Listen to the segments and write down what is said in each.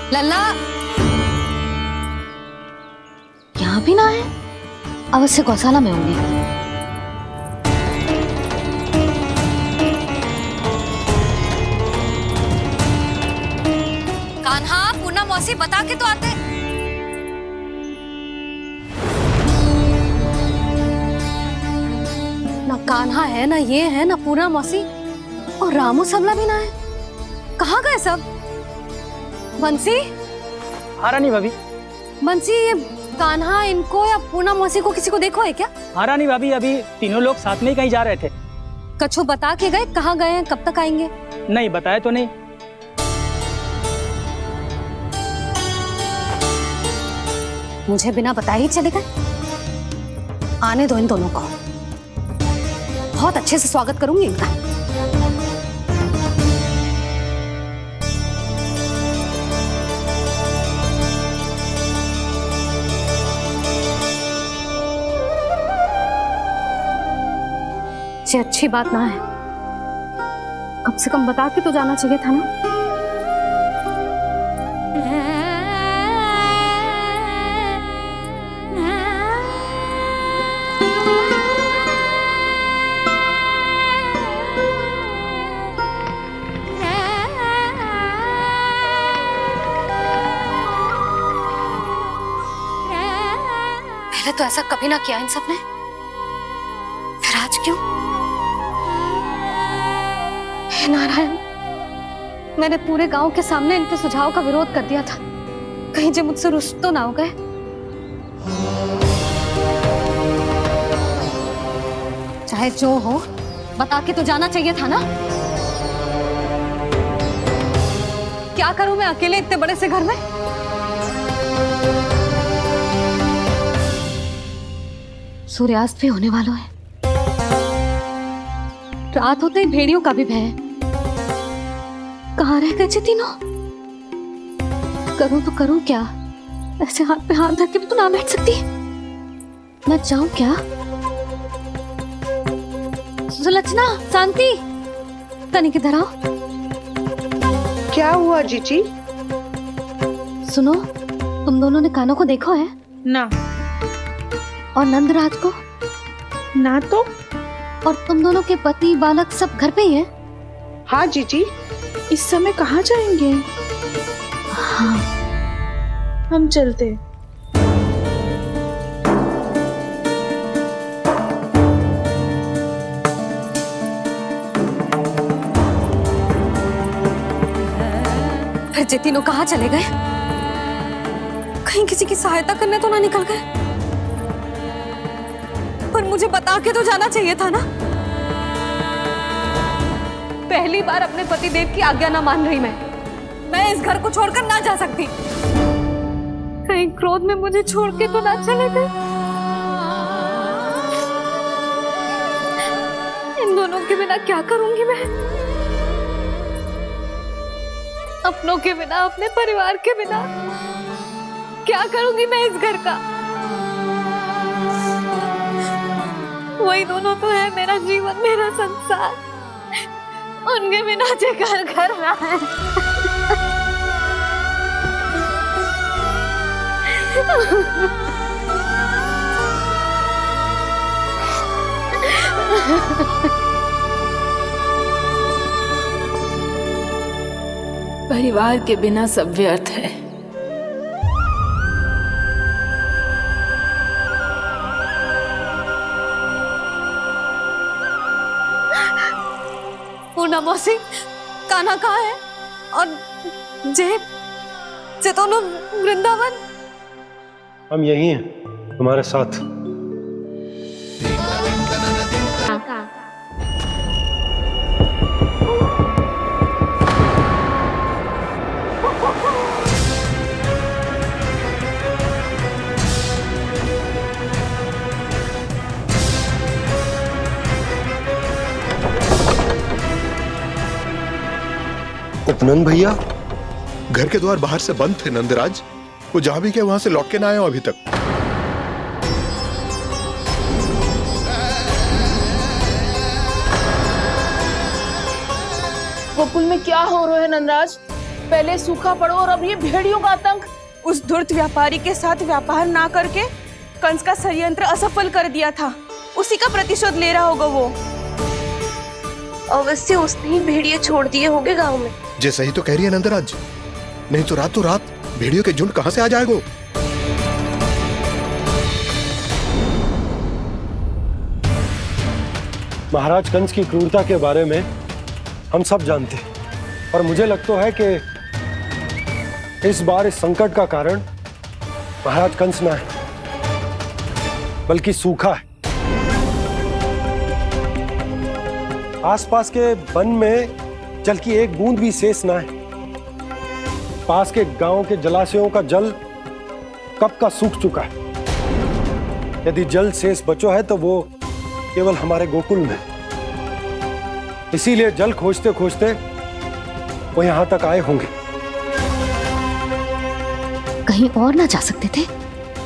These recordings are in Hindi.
लल्ला यहाँ भी ना है, अवश्य गौशाला में होंगे। कान्हा, पूना मौसी बता के तो आते। ना कान्हा है, ना ये है, ना पूना मौसी, और रामू सबला भी ना है। कहाँ गए सब? बंसी? हाँ रानी भाभी। बंसी, ये कान्हा इनको या पूना मौसी को किसी को देखो है क्या? हाँ रानी भाभी, अभी तीनों लोग साथ में ही कहीं जा रहे थे। कछु बता के गए कहाँ गए हैं, कब तक आएंगे? नहीं बताया तो नहीं। मुझे बिना बताए ही चले गए? आने दो इन दोनों को, बहुत अच्छे से स्वागत करूंगी इनका। ये अच्छी बात ना है, कम से कम बता के तो जाना चाहिए था ना। पहले तो ऐसा कभी ना किया इन सब ने, फिर आज क्यों? हे नारायण, मैंने पूरे गांव के सामने इनके सुझाव का विरोध कर दिया था, कहीं जो मुझसे रुष्ट तो ना हो गए। चाहे जो हो, बता के तो जाना चाहिए था ना। क्या करूं मैं अकेले इतने बड़े से घर में? सूर्यास्त भी होने वाला है, रात होते ही भेड़ियों का भी भय है। कहाँ रह गए तीनों? करूं तो करूं क्या? ऐसे हाथ पे हाथ धर के भी तो ना बैठ सकती। मैं जाऊं क्या? सुलक्षणा, शांति, तनिक इधर आओ। क्या हुआ जीजी? सुनो, तुम दोनों ने कानों को देखो है? ना। और नंदराज को? ना तो। और तुम दोनों के पति बालक सब घर पे ही हैं? हाँ जीजी, इस समय कहाँ जाएंगे? हाँ। हम चलते। फिर ये तीनों कहाँ चले गए? कहीं किसी की सहायता करने तो ना निकल गए? पर मुझे बता के तो जाना चाहिए था ना। पहली बार अपने पतिदेव की आज्ञा ना मान रही मैं इस घर को छोड़कर ना जा सकती। कहीं क्रोध में मुझे छोड़ के तो ना चले गए। इन दोनों के बिना क्या करूंगी मैं? अपनों के बिना, अपने परिवार के बिना क्या करूंगी मैं इस घर का? वही दोनों तो है मेरा जीवन, मेरा संसार। उनके बिना जे घर घर रहा है। परिवार के बिना सब व्यर्थ है। पूना मौसी, कान्हा कहाँ है? और जे दोनों वृंदावन? हम यही हैं, तुम्हारे साथ। उपनंद भैया, घर के द्वार बाहर से बंद थे नंदराज। वो जहां भी गए वहां से लौट के ना आए हो अभी तक। गोकुल में क्या हो रहा है नंदराज? पहले सूखा पड़ो और अब ये भेड़ियों का आतंक। उस धूर्त व्यापारी के साथ व्यापार ना करके कंस का षड्यंत्र असफल कर दिया था, उसी का प्रतिशोध ले रहा होगा वो। अवश्य उसने ही भेड़िए छोड़ दिए होंगे गांव में। जैसा ही तो कह रही है नंदराज, नहीं तो रात भेड़ियों के झुंड कहां से आ जाएगा? महाराज कंस की क्रूरता के बारे में हम सब जानते हैं, और मुझे लगता है कि इस बार इस संकट का कारण महाराज कंस ना है, बल्कि सूखा है। आसपास के वन में जल की एक बूंद भी शेष ना है। पास के गांव के जलाशयों का जल कब का सूख चुका है। यदि जल शेष बचो है तो वो केवल हमारे गोकुल में। इसीलिए जल खोजते खोजते वो यहां तक आए होंगे। कहीं और ना जा सकते थे?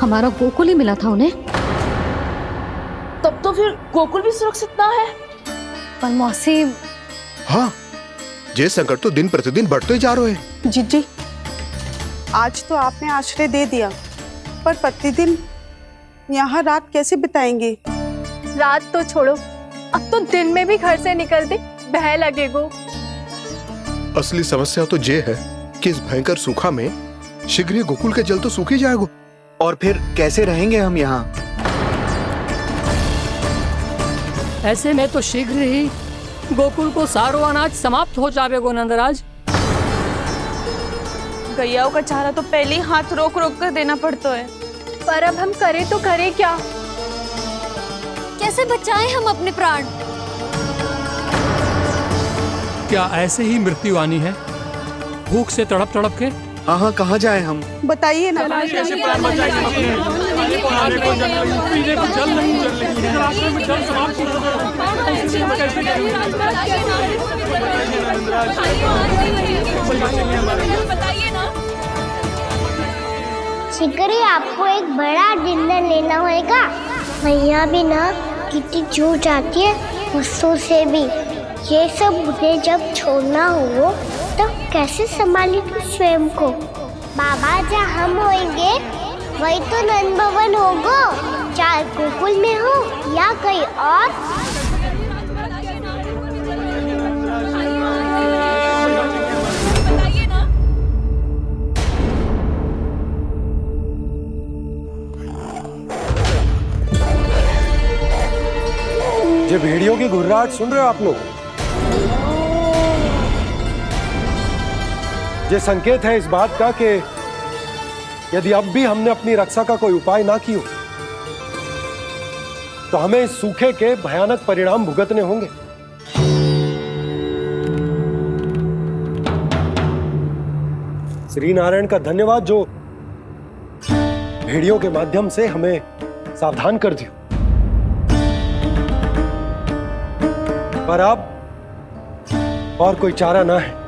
हमारा गोकुल ही मिला था उन्हें। तब तो फिर गोकुल भी सुरक्षित ना है। पर मौसी, हाँ, ये संकट तो दिन प्रतिदिन बढ़ते जा रहे हैं। जीजी, आज तो आपने आश्रय दे दिया, पर प्रतिदिन यहाँ रात कैसे बिताएंगे? रात तो छोड़ो, अब तो दिन में भी घर से निकलते भय लगेगो। असली समस्या तो ये है कि इस भयंकर सूखा में शीघ्र ही गोकुल के जल तो सूख ही जाएगा। और फिर कैसे रहेंगे हम यहाँ? ऐसे में तो शीघ्र ही गोकुल को सारो अनाज समाप्त हो जाएगा नंदराज। गैयाओं का चारा तो पहले ही हाथ रोक रोक कर देना पड़ता है। पर अब हम करें तो करें क्या? कैसे बचाएं हम अपने प्राण? क्या ऐसे ही मृत्यु आनी है, भूख से तड़प तड़प के? हाँ, कहाँ जाएं हम? बताइए ना। कैसे प्राण बचाएं? खाने को जल नहीं, पीने को जल नहीं, रास्ते में जल समाप्त हो शिकारी, आपको एक बड़ा डिनर लेना होगा। मैया भी ना कितनी जूझ आती है गुस्सों से भी। ये सब उन्हें जब छोड़ना हो तो कैसे संभाली तू स्वयं को? बाबा जहाँ हम होंगे वही तो नंद भवन होगा, चाहे गोकुल में हो या कहीं और। ये भेड़ियों की घुर्राहट सुन रहे हो आप लोग? ये संकेत है इस बात का कि यदि अब भी हमने अपनी रक्षा का कोई उपाय ना किया तो हमें इस सूखे के भयानक परिणाम भुगतने होंगे। श्री नारायण का धन्यवाद जो भेड़ियों के माध्यम से हमें सावधान कर दिया। पर अब और कोई चारा ना है।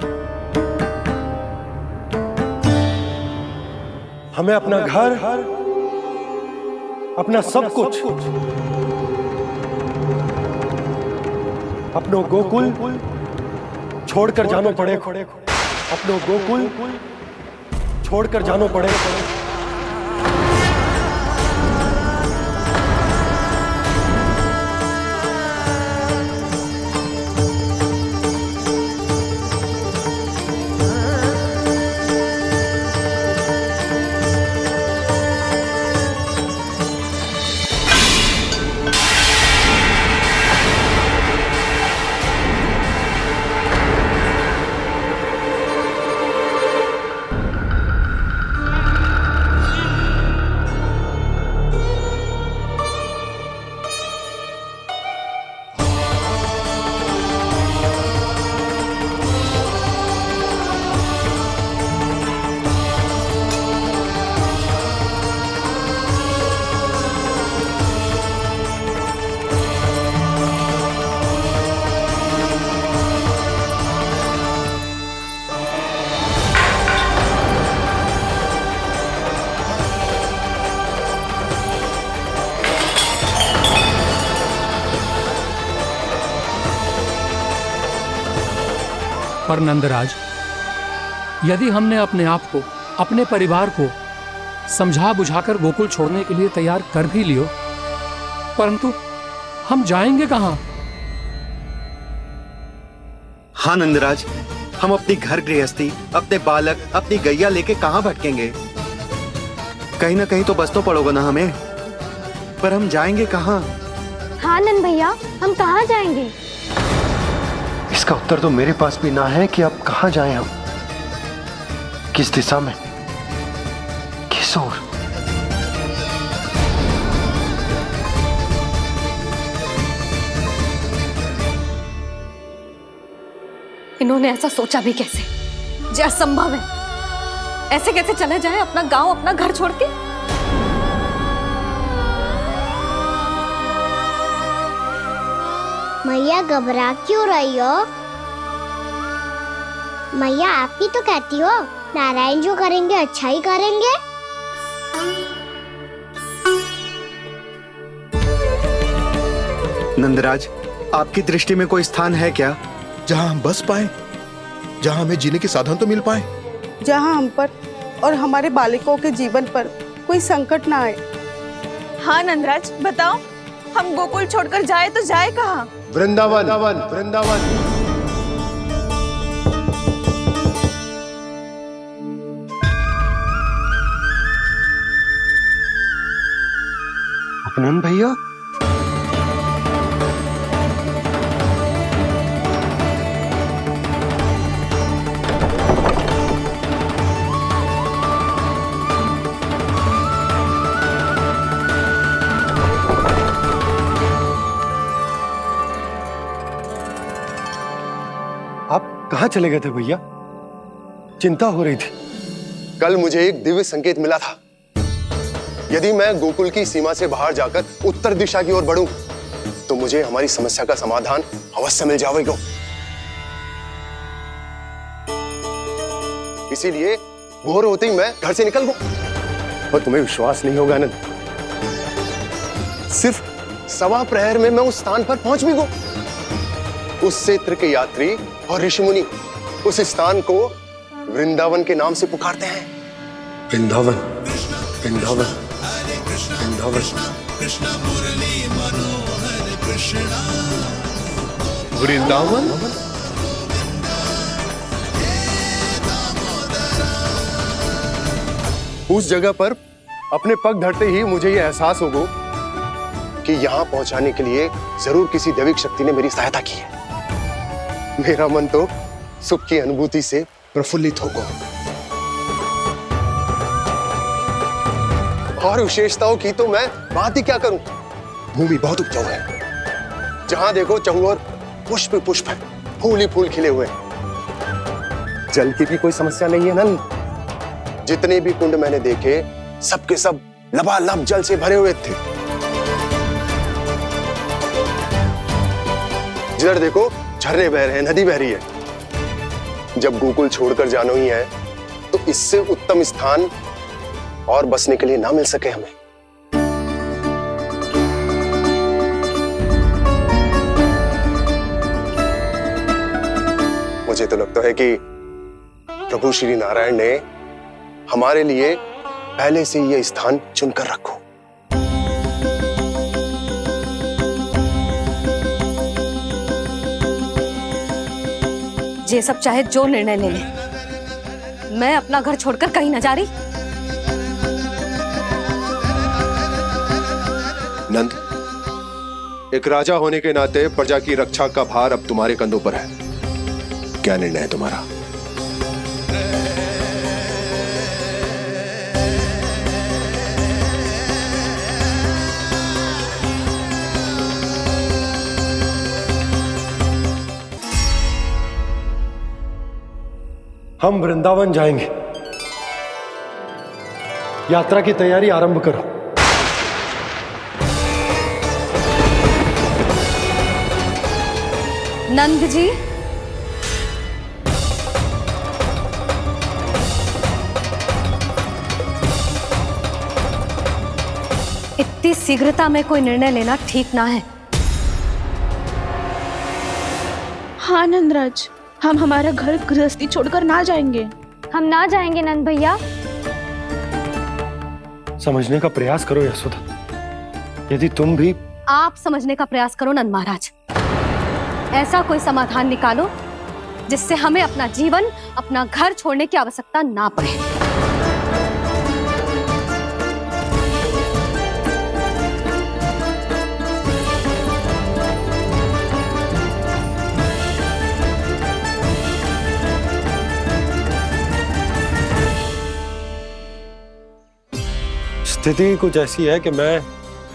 हमें अपना घर, अपना सब कुछ, अपनो गोकुल छोड़कर जानो पड़े। अपनो गोकुल छोड़कर जानो पड़े। पर नंदराज, यदि हमने अपने आप को, अपने परिवार को समझा बुझाकर गोकुल छोड़ने के लिए तैयार कर भी लियो, परंतु हम जाएंगे कहाँ? हाँ नंदराज, हम अपनी घर गृहस्थी, अपने बालक, अपनी गैया लेके कहाँ भटकेंगे? कहीं ना कहीं तो बस तो पड़ोगे ना हमें, पर हम जाएंगे कहाँ? हाँ नंद भैया, हम कहाँ जाएंगे? इसका उत्तर तो मेरे पास भी ना है कि अब कहाँ जाएं हम, किस दिशा में, किस ओर। इन्होंने ऐसा सोचा भी कैसे? जो असंभव है। ऐसे कैसे चले जाए अपना गांव, अपना घर छोड़ के? मैया घबरा क्यों रही हो? मैया आप ही तो कहती हो नारायण जो करेंगे अच्छा ही करेंगे। नंदराज, आपकी दृष्टि में कोई स्थान है क्या जहां हम बस पाए, जहां हमें जीने के साधन तो मिल पाए, जहाँ हम पर और हमारे बालकों के जीवन पर कोई संकट ना आए? हाँ नंदराज, बताओ, हम गोकुल छोड़कर जाए तो जाए कहाँ? वृंदावन, वृंदावन। अपनन भैया, आप कहाँ चले गए थे भैया? चिंता हो रही थी। कल मुझे एक दिव्य संकेत मिला था। यदि मैं गोकुल की सीमा से बाहर जाकर उत्तर दिशा की ओर बढ़ूं, तो मुझे हमारी समस्या का समाधान अवश्य मिल जाएगा। इसीलिए भोर होते ही मैं घर से निकल गया। और तुम्हें विश्वास नहीं होगा आनंद, सिर्फ 1.25 प्रहर में मैं उस स्थान पर पहुंच भी गया। उस क्षेत्र के यात्री और ऋषिमुनि उस स्थान को वृंदावन के नाम से पुकारते हैं। वृंदावन, वृंदावन, वृंदावन। वृंदावन। उस जगह पर अपने पग धरते ही मुझे यह एहसास होगा कि यहां पहुंचाने के लिए जरूर किसी दैविक शक्ति ने मेरी सहायता की है। मेरा मन तो सुख की अनुभूति से प्रफुल्लित होगा। और विशेषताओं की तो मैं बात ही क्या करूं। भूमि बहुत उपजाऊ है, जहां देखो चहुओर पुष्प पुष्प है, फूल ही फूल खिले हुए हैं। जल की भी कोई समस्या नहीं है नंद। जितने भी कुंड मैंने देखे, सबके सब लबालब जल से भरे हुए थे। जिधर देखो झरने बह रहे हैं, नदी बह रही है। जब गोकुल छोड़कर जाना ही है, तो इससे उत्तम स्थान और बसने के लिए ना मिल सके हमें। मुझे तो लगता है कि प्रभु श्री नारायण ने हमारे लिए पहले से यह स्थान चुनकर रखो। ये सब चाहे जो निर्णय ले ले, मैं अपना घर छोड़कर कहीं न जा रही। नंद, एक राजा होने के नाते प्रजा की रक्षा का भार अब तुम्हारे कंधों पर है। क्या निर्णय है तुम्हारा? हम वृंदावन जाएंगे। यात्रा की तैयारी आरंभ करो। नंद जी, इतनी शीघ्रता में कोई निर्णय लेना ठीक ना है। हाँ नंदराज, हम हमारा घर गृहस्थी छोड़कर ना जाएंगे। हम ना जाएंगे नंद भैया। समझने का प्रयास करो यशोदा। यदि तुम भी आप समझने का प्रयास करो नंद महाराज। ऐसा कोई समाधान निकालो जिससे हमें अपना जीवन, अपना घर छोड़ने की आवश्यकता ना पड़े। स्थिति कुछ ऐसी है कि मैं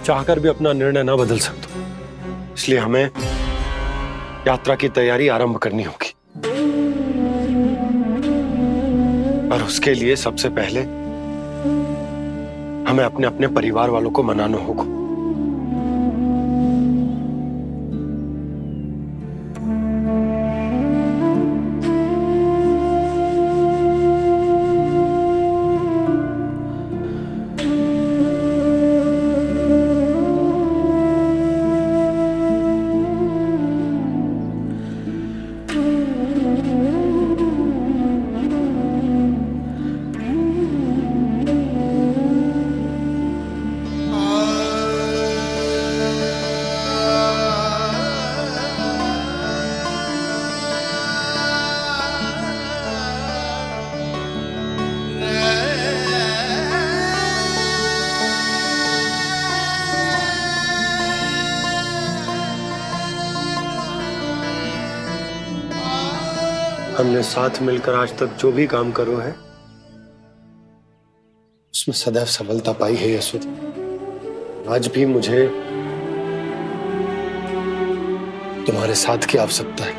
चाहकर भी अपना निर्णय ना बदल सकता, इसलिए हमें यात्रा की तैयारी आरंभ करनी होगी। और उसके लिए सबसे पहले हमें अपने अपने परिवार वालों को मनाना होगा। हमने साथ मिलकर आज तक जो भी काम करो है उसमें सदैव सफलता पाई है यशोदा। आज भी मुझे तुम्हारे साथ की आवश्यकता है।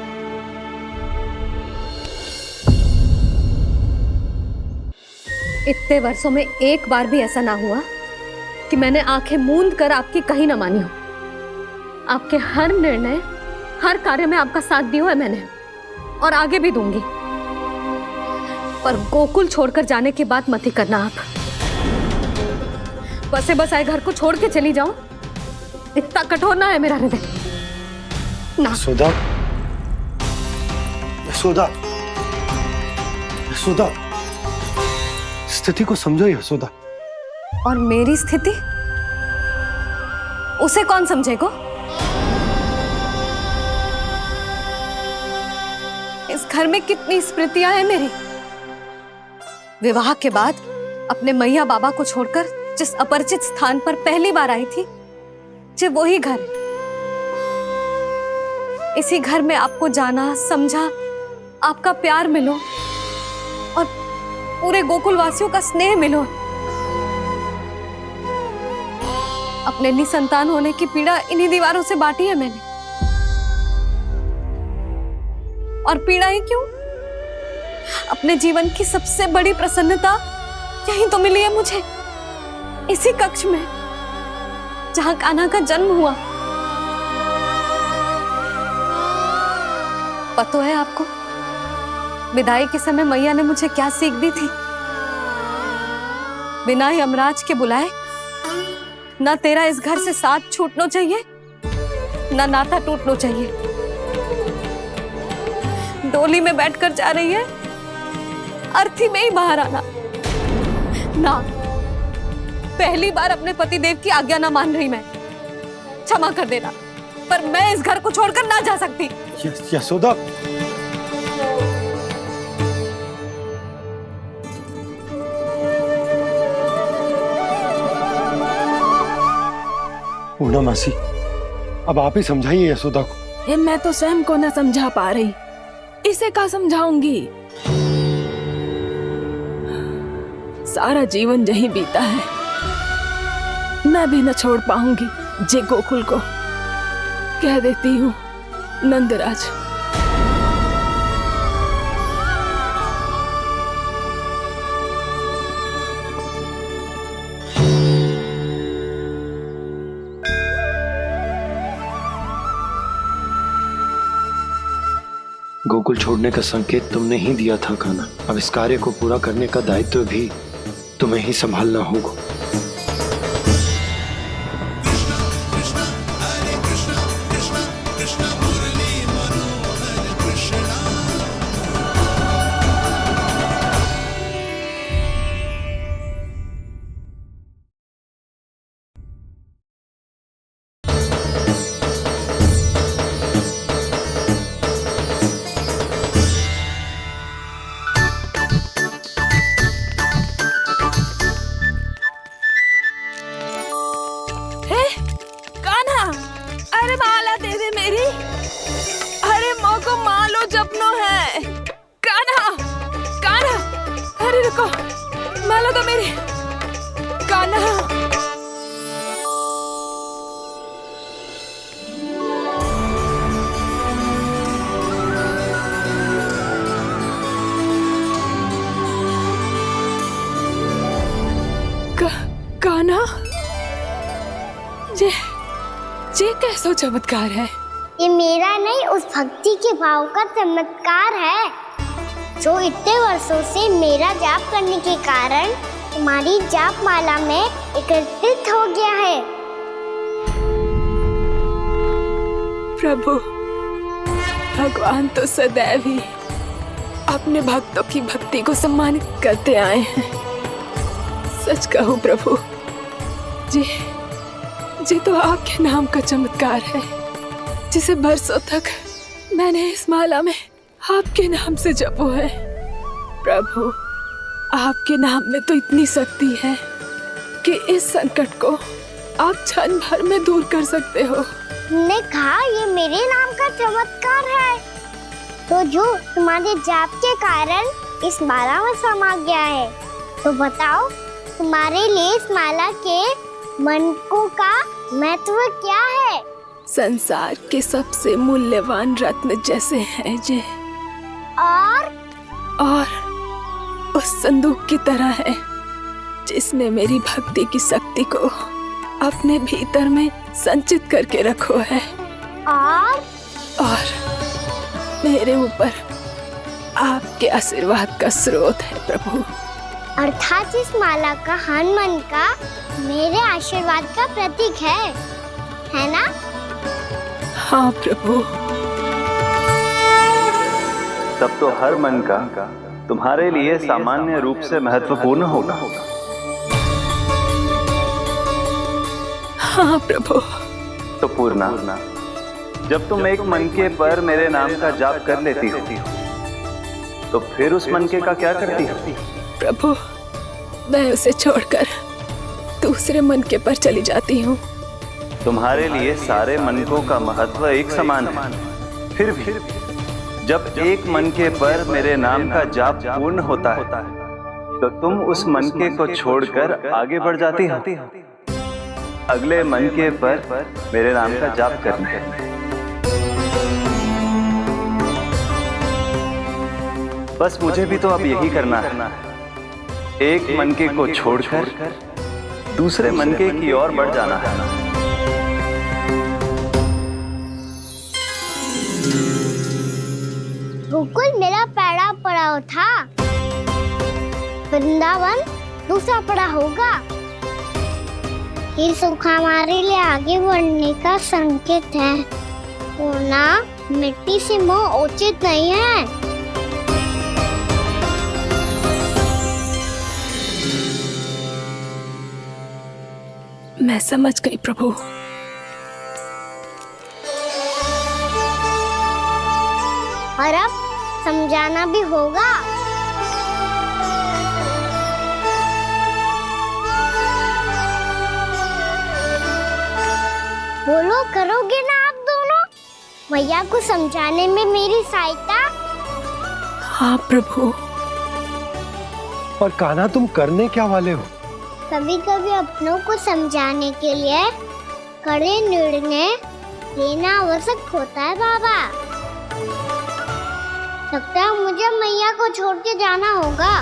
इतने वर्षों में एक बार भी ऐसा ना हुआ कि मैंने आंखें मूंद कर आपकी कहीं ना मानी हो। आपके हर निर्णय, हर कार्य में आपका साथ दिया है मैंने, और आगे भी दूंगी। पर गोकुल छोड़कर जाने की बात मत ही करना आप। बसे बसाए घर को छोड़ के चली जाऊं, इतना कठोर ना है मेरा हृदय ना। यशोदा, यशोदा, यशोदा, स्थिति को समझो यशोदा। और मेरी स्थिति उसे कौन समझेगा? इस घर में कितनी स्मृतियां हैं मेरी। विवाह के बाद अपने मैया बाबा को छोड़कर जिस अपरिचित स्थान पर पहली बार आई थी, जो वही घर। इसी घर में आपको जाना, समझा, आपका प्यार मिलो और पूरे गोकुल वासियों का स्नेह मिलो। अपने निसंतान होने की पीड़ा इन्हीं दीवारों से बांटी है मैंने। और पीड़ा ही क्यों? अपने जीवन की सबसे बड़ी प्रसन्नता यही तो मिली है मुझे, इसी कक्ष में जहां कान्हा का जन्म हुआ। पता है आपको विदाई के समय मैया ने मुझे क्या सीख दी थी? बिना यमराज के बुलाए ना तेरा इस घर से साथ छूटना चाहिए, ना नाता टूटना चाहिए। डोली में बैठकर जा रही है, अर्थी में ही बाहर आना ना। पहली बार अपने पति देव की आज्ञा ना मान रही मैं, क्षमा कर देना, पर मैं इस घर को छोड़कर ना जा सकती। यशोदा, पूर्णा मासी, अब आप ही समझाइए यशोदा को। ये मैं तो स्वयं को न समझा पा रही, इसे क्या समझाऊंगी? सारा जीवन यही बीता है, मैं भी न छोड़ पाऊंगी जे गोकुल को। कह देती हूँ नंदराज। गोकुल छोड़ने का संकेत तुमने ही दिया था कान्हा। अब इस कार्य को पूरा करने का दायित्व भी तुम्हें ही संभालना होगा। माला तो मेरी कान्हा। कान्हा, ये कैसा चमत्कार है? ये मेरा नहीं, उस भक्ति के भाव का चमत्कार है जो इतने वर्षों से मेरा जाप करने के कारण तुम्हारी जाप माला में एकत्रित हो गया है। प्रभु, भगवान तो सदैव ही अपने भक्तों की भक्ति को सम्मानित करते आए हैं। सच कहूं प्रभु, जी तो आपके नाम का चमत्कार है, जिसे बरसों तक मैंने इस माला में आपके नाम से जपो है। प्रभु, आपके नाम में तो इतनी शक्ति है कि इस संकट को आप क्षण भर में दूर कर सकते हो। तुमने कहा ये मेरे नाम का चमत्कार है, तो जो तुम्हारे जाप के कारण इस माला में समा गया है, तो बताओ तुम्हारे लिए इस माला के मनकों का महत्व क्या है? संसार के सबसे मूल्यवान रत्न जैसे हैं जे, और उस संदूक की तरह है जिसने मेरी भक्ति की शक्ति को अपने भीतर में संचित करके रखो है, और मेरे ऊपर आपके आशीर्वाद का स्रोत है प्रभु। अर्थात इस माला का हनुमान का मेरे आशीर्वाद का प्रतीक है ना? हाँ प्रभु। तब तो हर मन का तुम्हारे लिए सामान्य रूप से महत्वपूर्ण होगा। हाँ प्रभु। तो पूर्णा, जब तुम एक मनके पर मेरे नाम का जाप कर लेती हो, तो फिर उस मनके का क्या करती हो? प्रभु, मैं उसे छोड़कर दूसरे मनके पर चली जाती हूँ। तुम्हारे लिए सारे मनकों का महत्व एक समान है। फिर भी जब एक मनके पर मेरे नाम का जाप पूर्ण होता है, तो तुम उस मनके को छोड़कर आगे बढ़ जाती हो अगले मनके पर मेरे नाम का जाप करने। बस मुझे भी तो अब यही करना है, एक मनके को छोड़कर दूसरे मनके की ओर बढ़ जाना है। गोकुल मेरा पहला पड़ाव था, वृंदावन दूसरा पड़ाव होगा। ये सुख हमारे लिए आगे बढ़ने का संकेत है, वरना मिट्टी से मोह उचित नहीं है। मैं समझ गई प्रभु। और अब समझाना भी होगा। बोलो, करोगे ना आप दोनों? भैया को समझाने में मेरी सहायता? हाँ प्रभु। और कान्हा, तुम करने क्या वाले हो? कभी कभी अपनों को समझाने के लिए कड़े निर्णय लेना आवश्यक होता है बाबा। लगता है मुझे मैया को छोड़ के जाना होगा।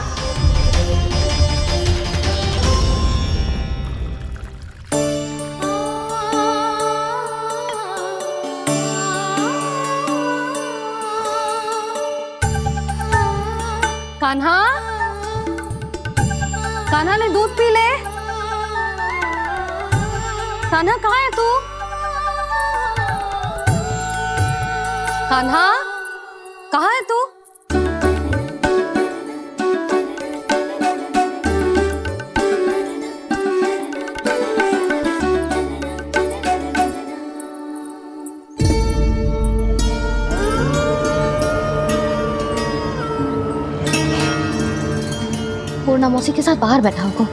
कान्हा, कान्हा ने दूध पी ले। कान्हा कहाँ है तू? कान्हा, कहाँ है तू? पूर्णा मौसी के साथ बाहर बैठा होगा।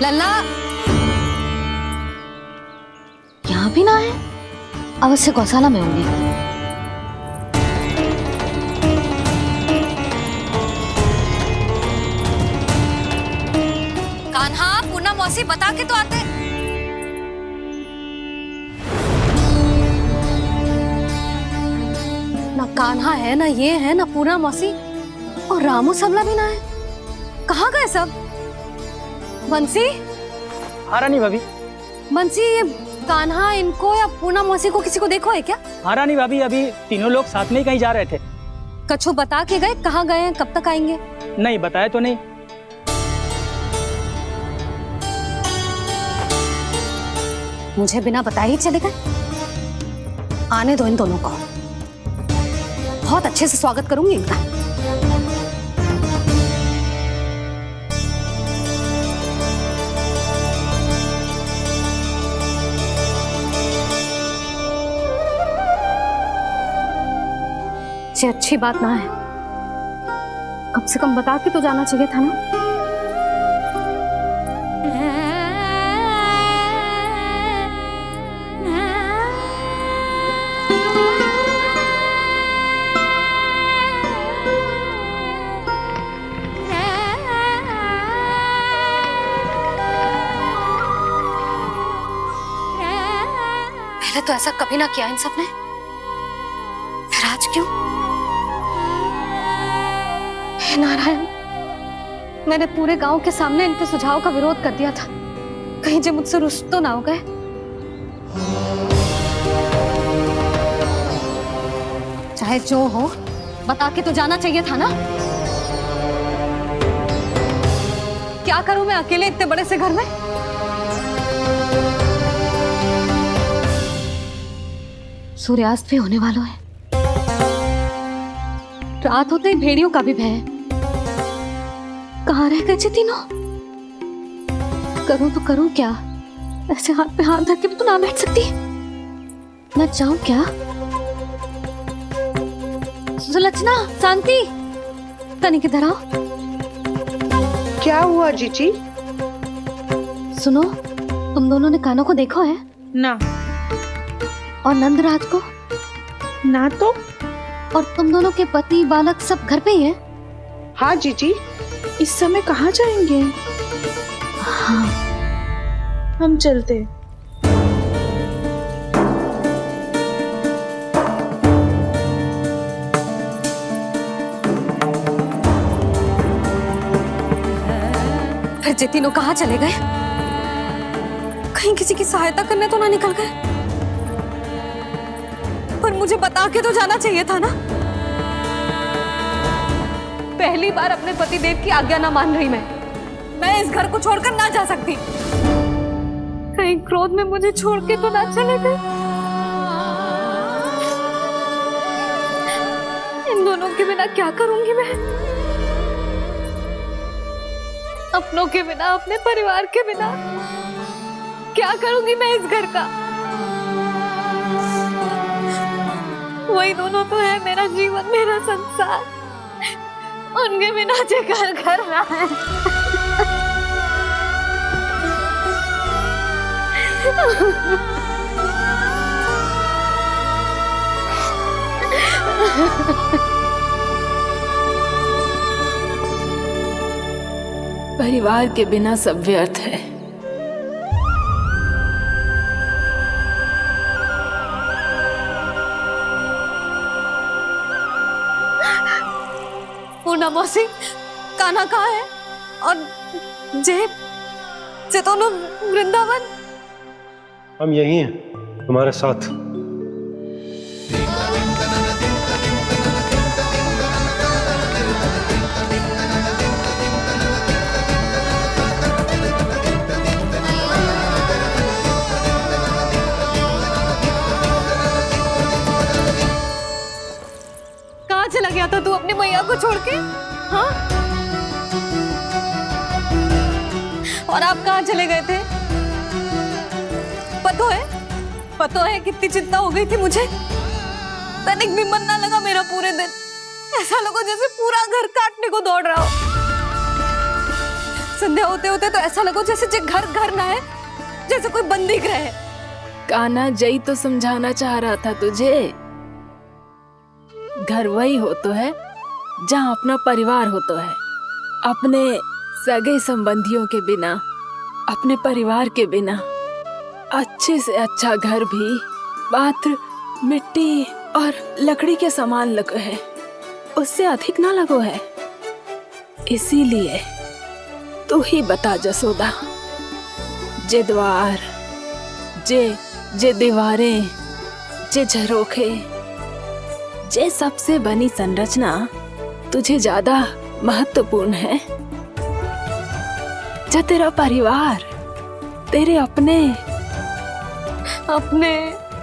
लल्ला, यहाँ भी ना है, अवश्य गौशाला में होंगे। मौसी बता के तो आते। ना कान्हा है, ना ये है, ना पूना मौसी, और रामू सबला भी ना है। कहाँ गए सब? बंसी? हाँ रानी भाभी। बंसी, ये कान्हा इनको या पूना मौसी को किसी को देखो है क्या? हाँ रानी भाभी, अभी तीनों लोग साथ में ही कहीं जा रहे थे। कछु बता के गए कहाँ गए हैं, कब तक आएंगे? नहीं बताया तो नहीं। मुझे बिना बताए ही चले गए? आने दो इन दोनों को, बहुत अच्छे से स्वागत करूंगी इनका। ये अच्छी बात ना है, कम से कम बता के तो जाना चाहिए था ना। पहले तो ऐसा कभी ना किया इन सब ने, फिर आज क्यों? हे नारायण, मैंने पूरे गांव के सामने इनके सुझाव का विरोध कर दिया था, कहीं जो मुझसे रुष्ट तो ना हो गए। चाहे जो हो, बता के तो जाना चाहिए था ना। क्या करूं मैं अकेले इतने बड़े से घर में? सूर्यास्त भी होने वाला है, रात होते ही भेड़ियों का भी भय है। कहाँ रह गए तीनों? करूं तो करूं क्या? ऐसे हाथ पे हाथ धर के भी तो ना बैठ सकती। मैं जाऊं क्या? सुलक्षणा, शांति, तनी किधर आओ। क्या हुआ जीजी? सुनो, तुम दोनों ने कानों को देखो है? ना। और नंदराज को? ना तो। और तुम दोनों के पति बालक सब घर पे ही हैं? हाँ जीजी, इस समय कहाँ जाएंगे? हाँ, हम चलते। फिर ये तीनों कहाँ चले गए? कहीं किसी की सहायता करने तो ना निकल गए? पर मुझे बता के तो जाना चाहिए था ना। पहली बार अपने पतिदेव की आज्ञा ना मान रही मैं इस घर को छोड़कर ना जा सकती। कहीं क्रोध में मुझे छोड़ के तो ना चले गए। इन दोनों के बिना क्या करूंगी मैं? अपनों के बिना, अपने परिवार के बिना क्या करूंगी मैं इस घर का? वही दोनों तो है मेरा जीवन, मेरा संसार। उनके बिना जे घर घर रहा है। परिवार के बिना सब व्यर्थ है। पूना मौसी, कान्हा कहाँ है? और जे दोनों वृंदावन? हम यही हैं, तुम्हारे साथ। कहाँ चला गया था तू अपनी मैया को छोड़ के? हाँ? और आप कहाँ चले गए थे? पतो है कितनी चिंता हो गई थी मुझे। तनिक भी मन ना लगा मेरा पूरे दिन। ऐसा लगा जैसे पूरा घर काटने को दौड़ रहा हो। संध्या होते होते तो ऐसा लगा जैसे घर घर ना है, जैसे कोई बंदी गृह है। कान्हा, जय तो समझाना चाह रहा था तुझे। घर वही हो तो है जहाँ अपना परिवार हो तो है। अपने सगे संबंधियों के बिना अपने परिवार के बिना अच्छे से अच्छा घर भी मात्र मिट्टी और लकड़ी के समान लगो है, उससे अधिक ना लगो है। इसीलिए तू ही बता जसोदा, जे द्वार, जे दीवारें, जे झरोखे, जे सबसे बनी संरचना तुझे ज्यादा महत्वपूर्ण है? जो तेरा परिवार, तेरे अपने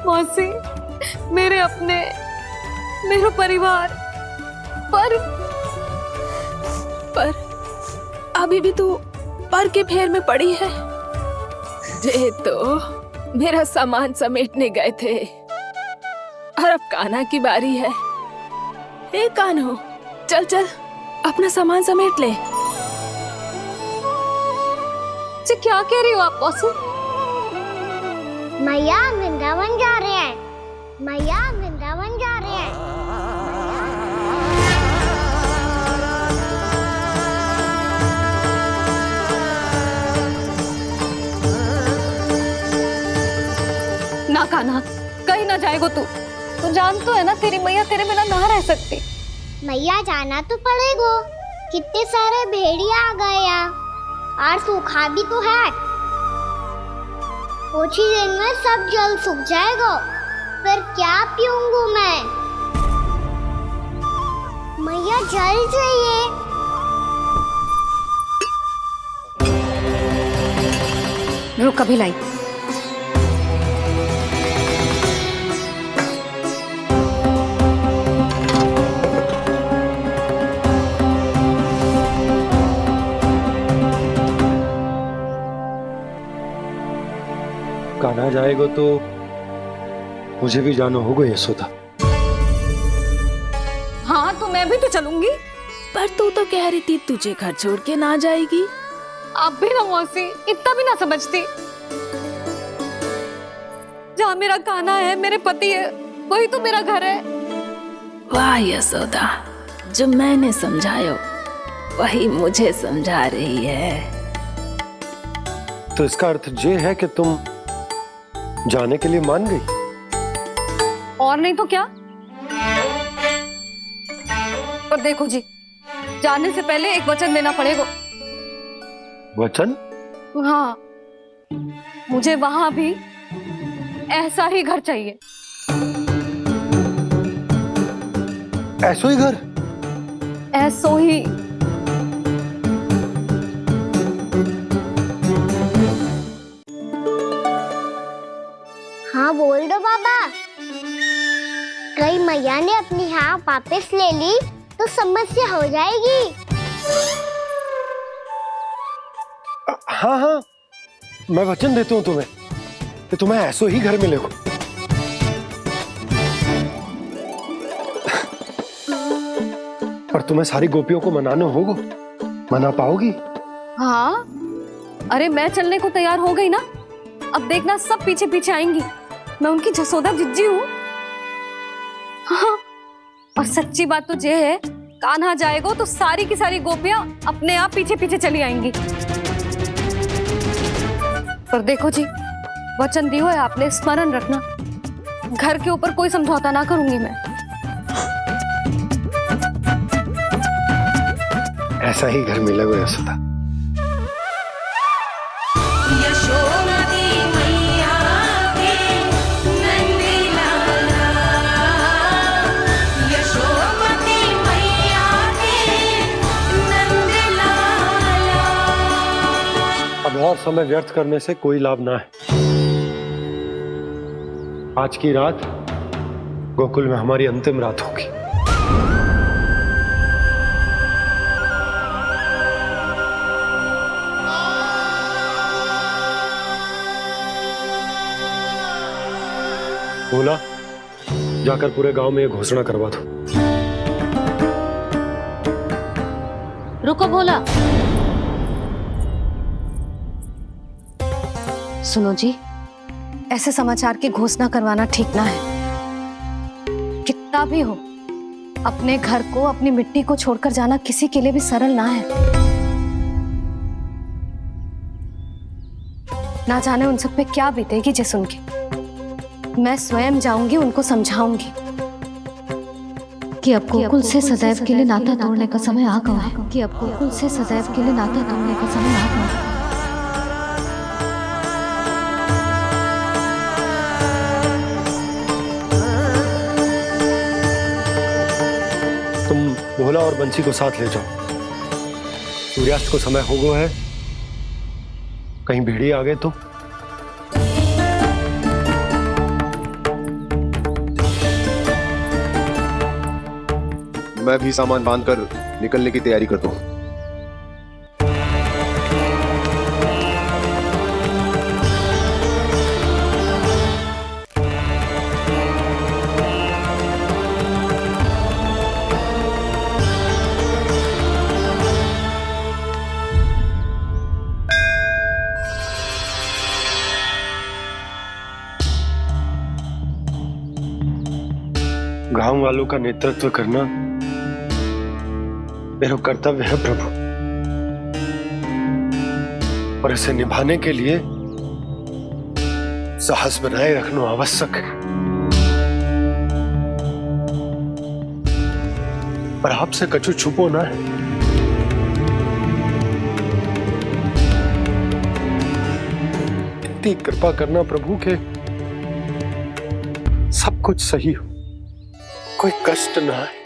मौसी, मेरे अपने, मेरा परिवार, पर अभी भी तू पर के फेर में पड़ी है। जे तो मेरा सामान समेटने गए थे और अब कान्हा की बारी है। हे कान्हो, चल चल अपना सामान समेट ले। क्या कह रही हो आप मौसी? मैया वृंदावन जा रहे हैं, मैया वृंदावन जा रहे हैं। ना कान्हा, कहीं ना जाएगो तू जान तो है ना तेरी मैया तेरे बिना ना रह सकती। मैया जाना तो पड़ेगा, कितने सारे भेड़िया आ गए यहाँ और सूखा भी तो है। कुछ ही दिन में सब जल सूख जाएगा, फिर क्या पीऊंगा मैं? मैया जल चाहिए। रुक अभी लाई। कान्हा जाएगा तो मुझे भी जाना होगा यशोदा। हाँ तो मैं भी तो चलूंगी। पर तू तो कह रही थी तुझे घर छोड़ के ना जाएगी। आप भी ना मौसी, इतना भी ना समझती। जहाँ मेरा कान्हा है, मेरे पति है, वही तो मेरा घर है। वाह यशोदा, जो मैंने समझायो वही मुझे समझा रही है। तो इसका अर्थ ये है कि तुम जाने के लिए मान गई? और नहीं तो क्या। और देखो जी, जाने से पहले एक वचन देना पड़ेगा। वचन? हाँ, मुझे वहां भी ऐसा ही घर चाहिए। ऐसो ही घर? ऐसो ही। हाँ बोल दो बाबा। कहीं मैया ने अपनी हाँ वापस ले ली तो समस्या हो जाएगी। हाँ हाँ, मैं वचन देता हूँ तुम्हें कि तुम्हें ऐसो ही घर मिलेगा। पर तुम्हें सारी गोपियों को मनाना होगा। मना पाओगी? हाँ, अरे मैं चलने को तैयार हो गई ना। अब देखना सब पीछे पीछे आएंगी। मैं उनकी जसोदा जिज्जी हूँ। हाँ, और सच्ची बात तो ये है, कान्हा जाएगा तो सारी की सारी गोपियां अपने आप पीछे पीछे चली आएंगी। पर देखो जी, वचन दियो है आपने, स्मरण रखना। घर के ऊपर कोई समझौता ना करूंगी मैं। ऐसा ही घर मिलेगा यशोदा। अब और समय व्यर्थ करने से कोई लाभ ना है। आज की रात गोकुल में हमारी अंतिम रात होगी। बोला, जाकर पूरे गांव में ये घोषणा करवा दो। रुको भोला। सुनो जी, ऐसे समाचार की घोषणा करवाना ठीक ना है। कितना भी हो, अपने घर को, अपनी मिट्टी को छोड़कर जाना किसी के लिए भी सरल ना है। ना जाने उन सब पे क्या बीतेगी जे सुन के। मैं स्वयं जाऊंगी, उनको समझाऊंगी कि अब गोकुल से सदैव के लिए नाता तोड़ने का समय आ गया है, कि अब गोकुल से सदैव के लिए नाता तोड़ने का समय आ गया है। तुम भोला और बंसी को साथ ले जाओ। सूर्यास्त को समय हो गया है, कहीं भेड़िए आ गए तो। मैं भी सामान बांधकर निकलने की तैयारी करता हूँ। गांव वालों का नेतृत्व करना मेरा कर्तव्य है प्रभु, और इसे निभाने के लिए साहस बनाए रखना आवश्यक है। पर आपसे कछु छुपो ना है। इतनी कृपा करना प्रभु के सब कुछ सही हो, कोई कष्ट ना है,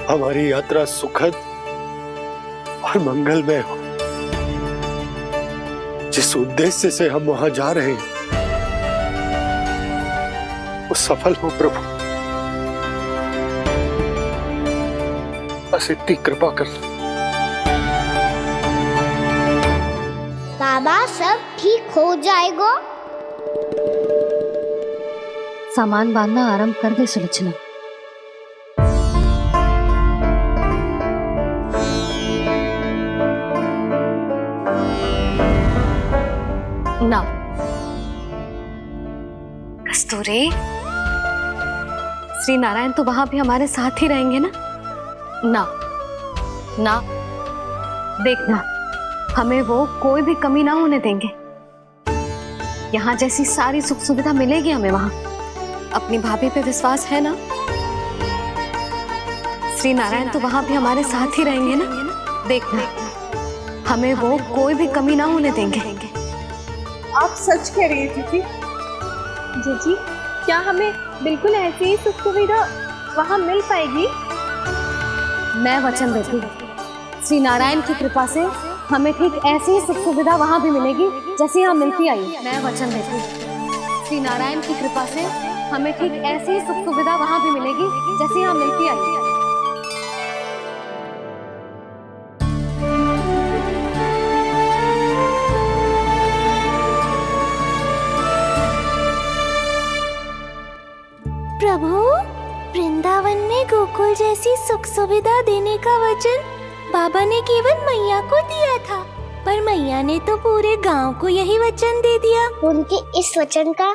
हमारी यात्रा सुखद और मंगलमय हो। जिस उद्देश्य से हम वहां जा रहे हैं वो सफल हो प्रभु, बस इतनी कृपा कर। बाबा सब ठीक हो जाएगा। सामान बांधना आरंभ कर दे सुलोचना। ना कस्तूरी, श्री नारायण तो वहां भी हमारे साथ ही रहेंगे ना? ना ना, देखना हमें वो कोई भी कमी ना होने देंगे। यहाँ जैसी सारी सुख सुविधा मिलेगी हमें वहां। अपनी भाभी पे विश्वास है ना? श्री नारायण तो वहां भी हमारे साथ ही रहेंगे ना? देखना हमें वो कोई भी कमी ना होने देंगे। आप सच कह रही है दीदी। जीजी, क्या हमें बिल्कुल ऐसी ही सुख सुविधा वहाँ मिल पाएगी? मैं वचन देती हूँ, श्री नारायण की कृपा से हमें ठीक ऐसी ही सुख सुविधा वहाँ भी मिलेगी जैसी यहाँ मिलती आई। मैं वचन देती हूँ, श्री नारायण की कृपा से हमें ठीक ऐसी ही सुख सुविधा वहाँ भी मिलेगी जैसी यहाँ मिलती आई। प्रभु, वृंदावन में गोकुल जैसी सुख सुविधा देने का वचन बाबा ने केवल मैया को दिया था, पर मैया ने तो पूरे गांव को यही वचन दे दिया। उनके इस वचन का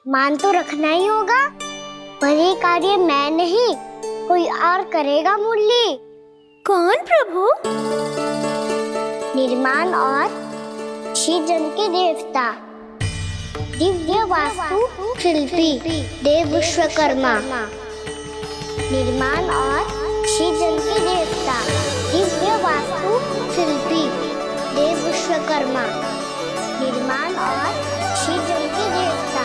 मान तो रखना ही होगा, पर ये कार्य मैं नहीं कोई और करेगा। मुरली कौन प्रभु? निर्माण और सृजन के देवता, दिव्य वास्तु शिल्पी देव विश्वकर्मा। निर्माण और सृजन के देवता, दिव्य वास्तु शिल्पी देव विश्वकर्मा। निर्माण और सृजन के देवता,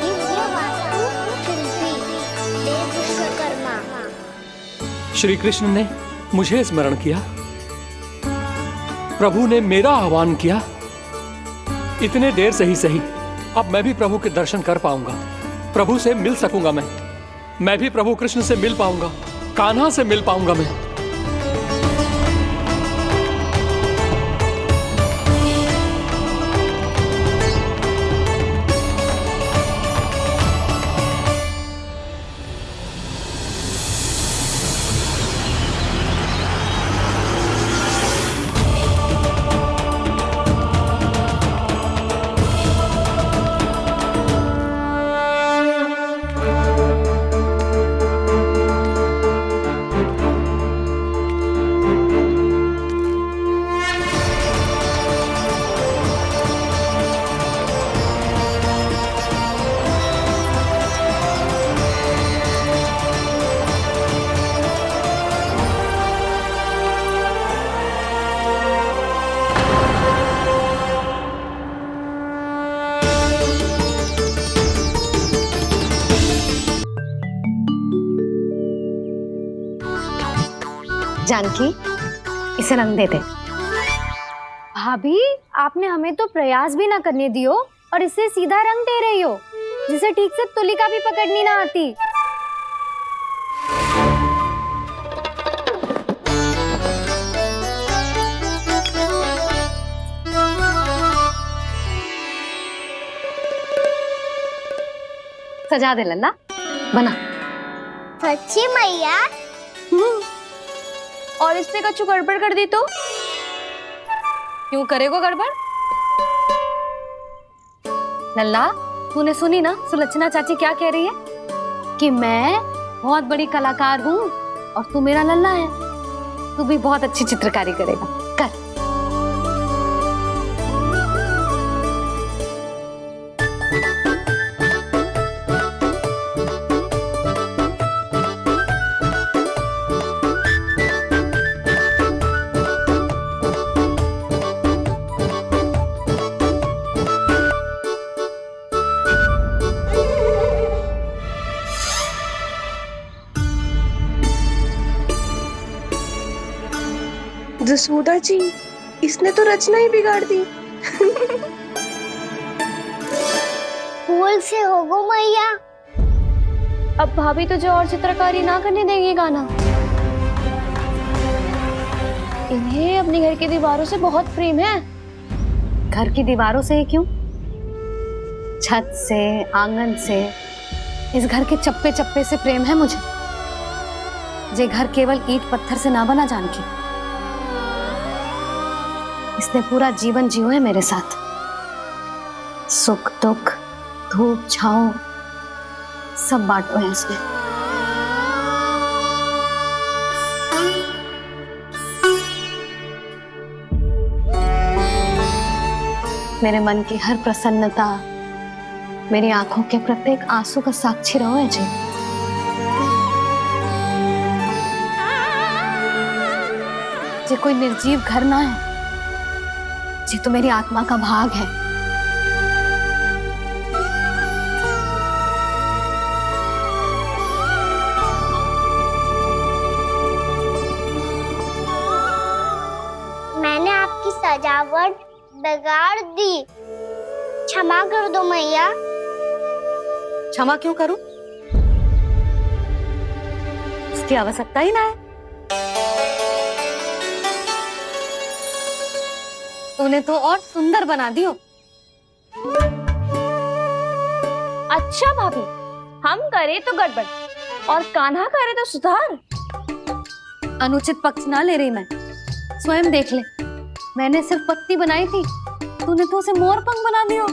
दिव्य वास्तु शिल्पी देव विश्वकर्मा। श्री कृष्ण ने मुझे स्मरण किया, प्रभु ने मेरा आह्वान किया। इतने देर से ही सही, अब मैं भी प्रभु के दर्शन कर पाऊंगा, प्रभु से मिल सकूंगा। मैं भी प्रभु कृष्ण से मिल पाऊंगा, कान्हा से मिल पाऊंगा मैं। जानकी, इसे रंग दे दे। भाभी, आपने हमें तो प्रयास भी ना करने दियो और इसे सीधा रंग दे रही हो, जिसे ठीक से तुलिका भी पकड़नी ना आती। सजा दे लल्ला, बना। सच्ची मैया? और इसने कछु गड़बड़ कर दी तो? क्यों करेगो गड़बड़? लल्ला, तूने सुनी ना सुलक्षणा चाची क्या कह रही है? कि मैं बहुत बड़ी कलाकार हूँ और तू मेरा लल्ला है, तू भी बहुत अच्छी चित्रकारी करेगा। कर। जसोदा जी, इसने तो रचना ही बिगाड़ दी। फूल से होगो मैया। अब भाभी तुझे और चित्रकारी ना करने देंगी गाना। इन्हें अपने घर की दीवारों से बहुत प्रेम है। घर की दीवारों से ही क्यों? छत से, आंगन से, इस घर के चप्पे चप्पे से प्रेम है मुझे। ये घर केवल ईंट पत्थर से ना बना जानकी, इसने पूरा जीवन जियो है मेरे साथ। सुख दुख, धूप छांव सब बांटो है इसने। मेरे मन की हर प्रसन्नता, मेरी आंखों के प्रत्येक आंसू का साक्षी रहो है जी। ये कोई निर्जीव घर ना है, ये तो मेरी आत्मा का भाग है। मैंने आपकी सजावट बिगाड़ दी, क्षमा कर दो मैया। क्षमा क्यों करूं? इसकी आवश्यकता ही ना है। तूने तो और सुंदर बना दियो। अच्छा भाभी, हम करे तो गड़बड़ और कान्हा करे तो सुधार। अनुचित पक्ष ना ले रही मैं, स्वयं देख ले। मैंने सिर्फ पत्ती बनाई थी, तूने तो उसे मोर पंख बना दियो।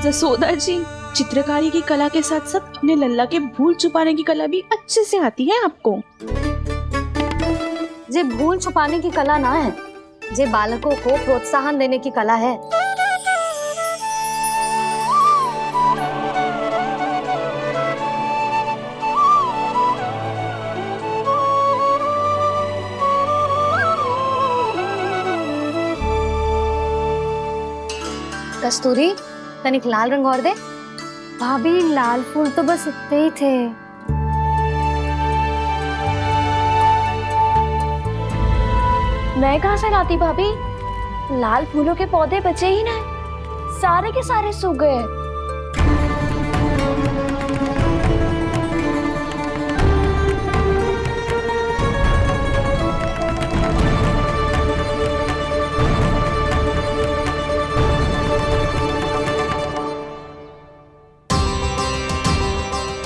जसोदा जी, चित्रकारी की कला के साथ साथ अपने लल्ला के भूल छुपाने की कला भी अच्छे से आती है आपको। ये भूल छुपाने की कला ना है, ये बालकों को प्रोत्साहन देने की कला है। कस्तूरी, तनिक लाल रंग और दे। भाभी, लाल फूल तो बस इतने ही थे। मैं कहाँ से लाती भाभी? लाल फूलों के पौधे बचे ही ना, सारे के सारे सूख गए।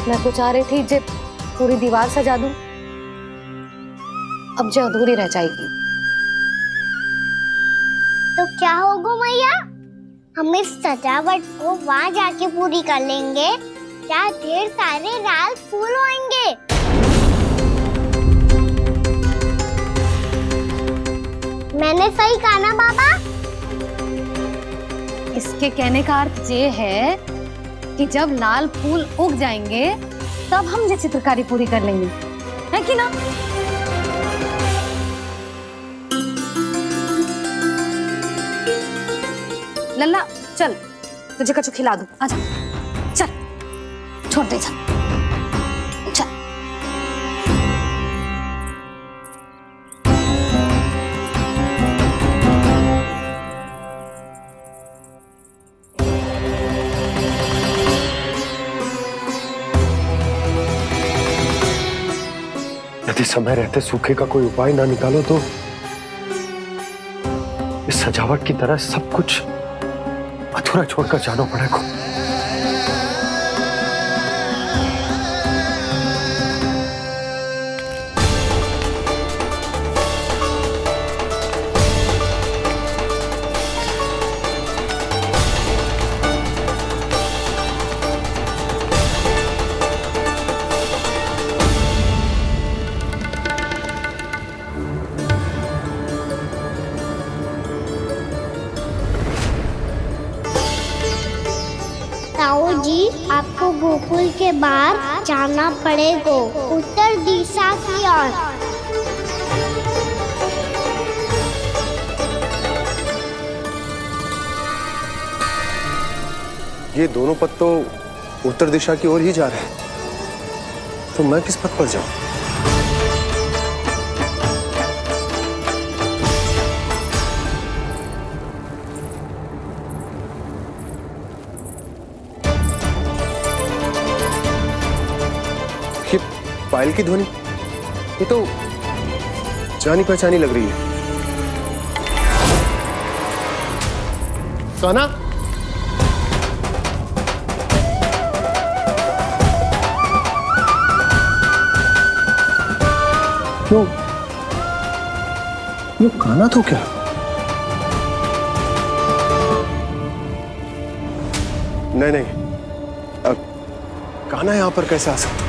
मैं तो चाह रही थी जे पूरी दीवार सजा दूं, अब जो अधूरी रह जाएगी। तो क्या होगा मैया? हम इस सजावट को वहाँ जाके पूरी कर लेंगे, जहाँ ढेर सारे लाल फूल होंगे। मैंने सही कहा ना बाबा? इसके कहने का अर्थ ये है कि जब लाल फूल उग जाएंगे तब हम ये चित्रकारी पूरी कर लेंगे, है कि ना? लल्ला चल, तुझे कछु खिला दूं, आजा चल, छोड़ दे चल। यदि समय रहते सूखे का कोई उपाय ना निकालो तो इस सजावट की तरह सब कुछ अधूरा छोड़कर जाना पड़ेगा। ताऊ जी, आपको गोकुल के बाहर जाना पड़ेगा, उत्तर दिशा की ओर। ये दोनों पथ तो उत्तर दिशा की ओर ही जा रहे हैं, तो मैं किस पथ पर जाऊं? ये पायल की ध्वनि, ये तो जानी पहचानी लग रही है। कान्हा, क्यों? ये कान्हा तो क्या? नहीं नहीं, कान्हा यहां पर कैसे आ सकता?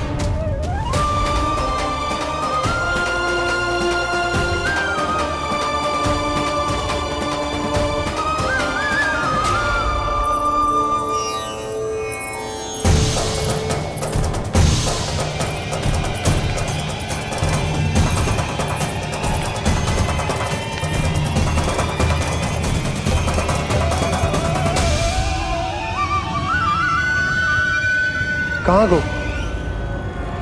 कहाँ गो?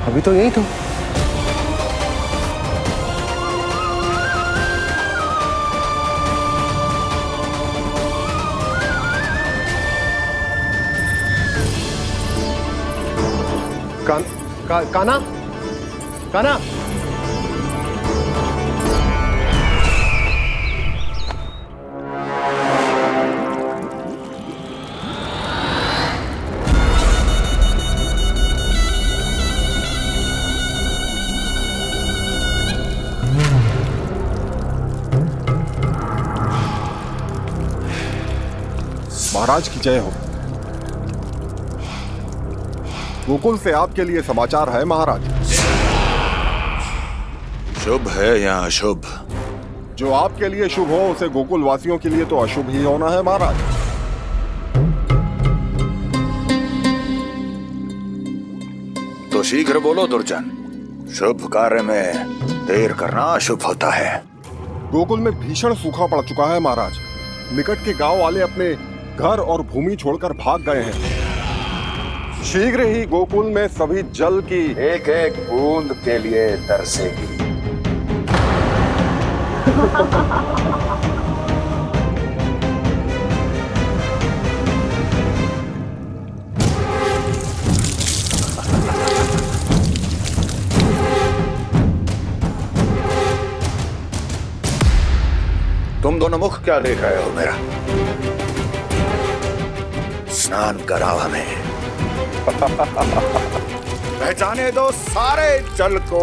अभी तो यही तो। कान्हा, कान्हा, महाराज की जय हो। गोकुल से आपके लिए समाचार है महाराज। शुभ है या अशुभ? जो आपके लिए शुभ हो उसे गोकुल वासियों के लिए तो अशुभ ही होना है महाराज। तो शीघ्र बोलो दुर्जन, शुभ कार्य में देर करना अशुभ होता है। गोकुल में भीषण सूखा पड़ चुका है महाराज। निकट के गांव वाले अपने घर और भूमि छोड़कर भाग गए हैं। शीघ्र ही गोकुल में सभी जल की एक एक बूंद के लिए तरसेगी। तुम दोनों मुख क्या देख रहे हो मेरा? स्नान कराओ हमें। पहचाने दो सारे जल को।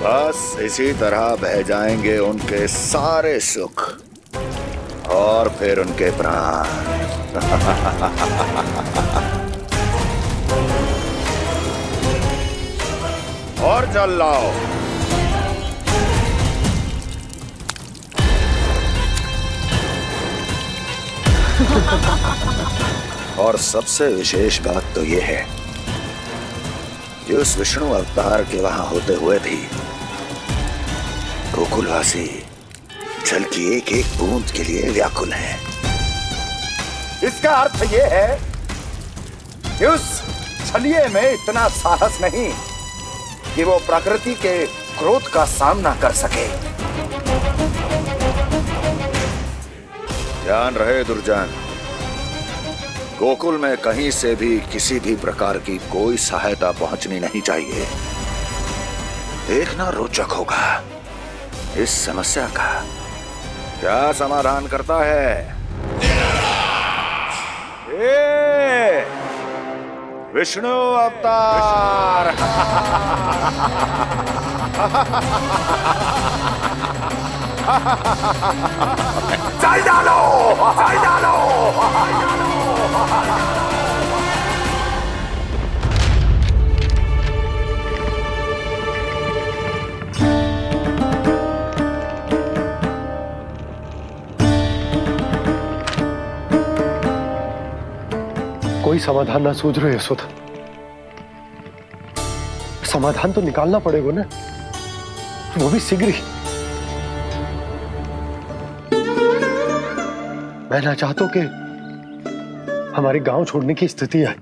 बस इसी तरह बह जाएंगे उनके सारे सुख और फिर उनके प्राण। और जल लाओ। और सबसे विशेष बात तो यह है कि उस विष्णु अवतार के वहां होते हुए भी गोकुलवासी जल की एक एक बूंद के लिए व्याकुल है। इसका अर्थ यह है कि उस छलिए में इतना साहस नहीं कि वो प्रकृति के क्रोध का सामना कर सके। ध्यान रहे दुर्जन, गोकुल में कहीं से भी किसी भी प्रकार की कोई सहायता पहुंचनी नहीं चाहिए। देखना रोचक होगा इस समस्या का क्या समाधान करता है। ए, विष्णु अवतार। चल डालो, चल डालो। कोई समाधान ना सूझ रहे यशोदा। समाधान तो निकालना पड़ेगा ना, वो भी शीघ्र ही। मैं ना चाहता हूं कि हमारे गांव छोड़ने की स्थिति आए।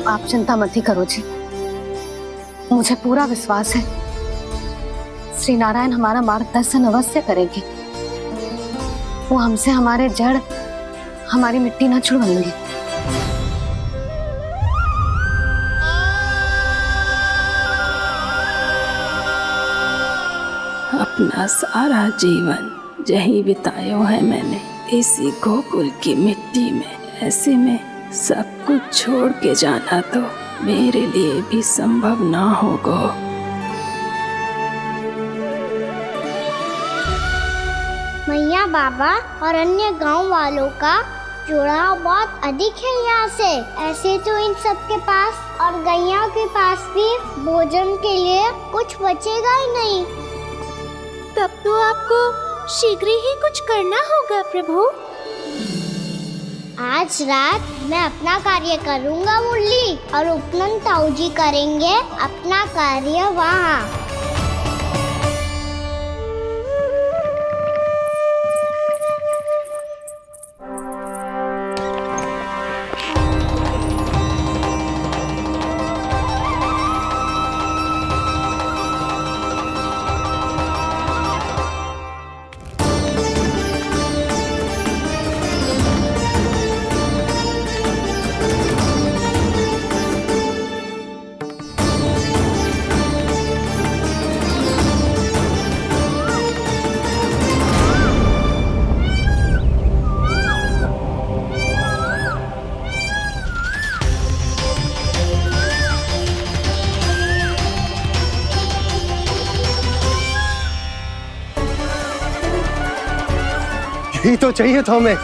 आप चिंता मत ही करो जी, मुझे पूरा विश्वास है श्री नारायण हमारा मार्गदर्शन अवश्य करेंगे। वो हमसे हमारे जड़, हमारी मिट्टी न छुड़वाएंगे। अपना सारा जीवन यही बिताया है मैंने, इसी गोकुल की मिट्टी में। ऐसे में सब कुछ छोड़ के जाना तो मेरे लिए भी संभव ना होगा। मैया, बाबा और अन्य गांव वालों का जुड़ाव बहुत अधिक है यहाँ से। ऐसे तो इन सब के पास और गैया के पास भी भोजन के लिए कुछ बचेगा ही नहीं। तब तो आपको शीघ्र ही कुछ करना होगा प्रभु। आज रात मैं अपना कार्य करूँगा मुरली, और उपनंद ताऊ जी करेंगे अपना कार्य वहाँ। यही तो चाहिए था हमें।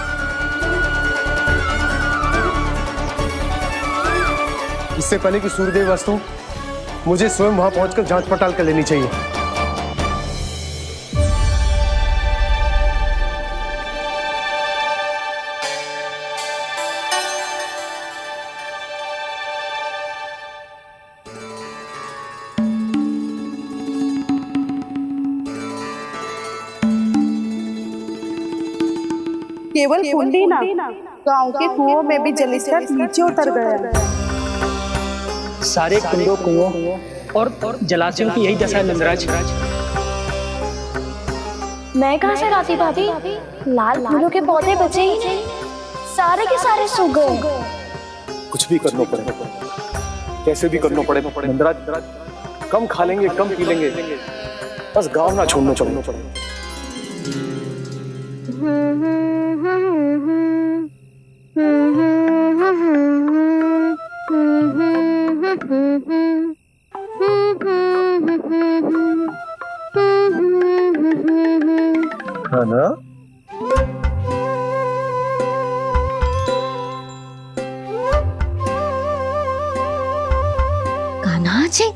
इससे पहले कि सूर्यदेव वस्तु, मुझे स्वयं वहां पहुंचकर जांच पड़ताल कर लेनी चाहिए। केवल कुंडी ना, गांव के कुओं में भी जलस्तर नीचे उतर गया है। सारे कुंडों, कुओं और जलाशयों की यही दशा है नंदराज। मैं कहाँ से लाती भाभी? लाल फूलों के पौधे बचे ही नहीं, सारे के सारे सूख गए। कुछ भी करना पड़ेगा, कैसे भी करना पड़ेगा नंदराज। कम खा लेंगे, कम पी लेंगे, बस गांव ना छोड़ना पड़ेगा। खाना कान्हा जी,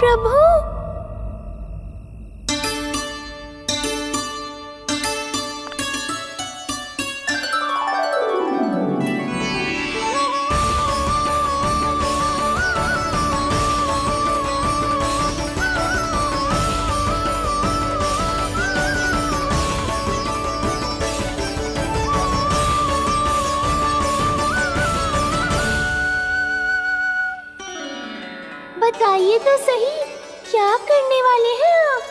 प्रभु, बताइए तो सही, क्या करने वाले हैं आप?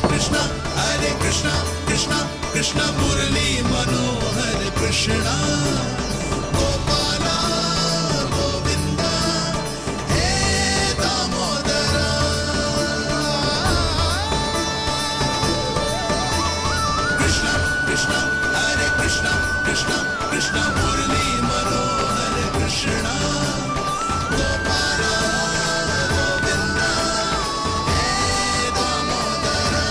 कृष्णा हरे कृष्णा कृष्णा कृष्णा मुरली मनोहर कृष्णा गोपाला गोविंदा हे दामोदरा कृष्णा कृष्णा हरे कृष्णा कृष्णा कृष्णा मुरली मनोहर कृष्णा गोपाला गोविंदा हे दामोदरा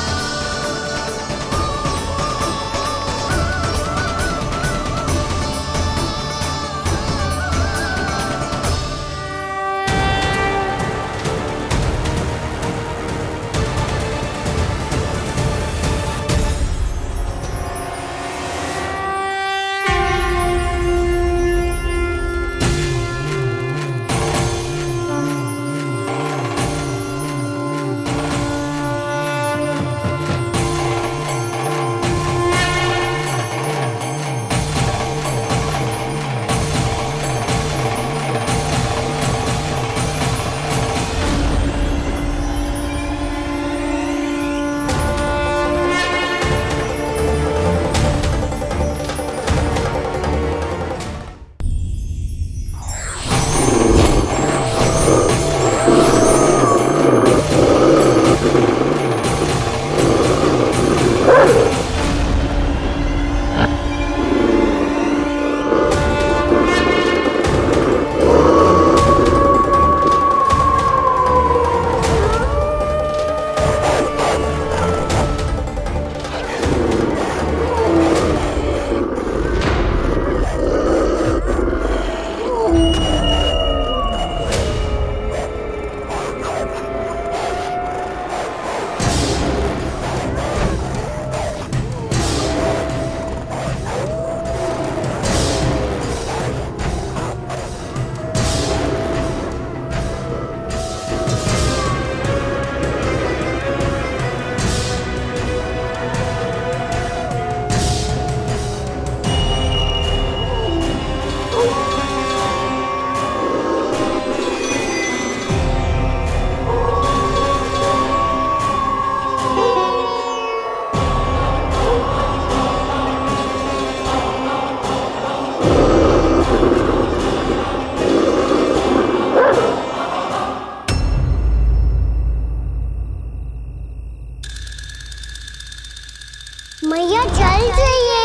मैया जल जाइए।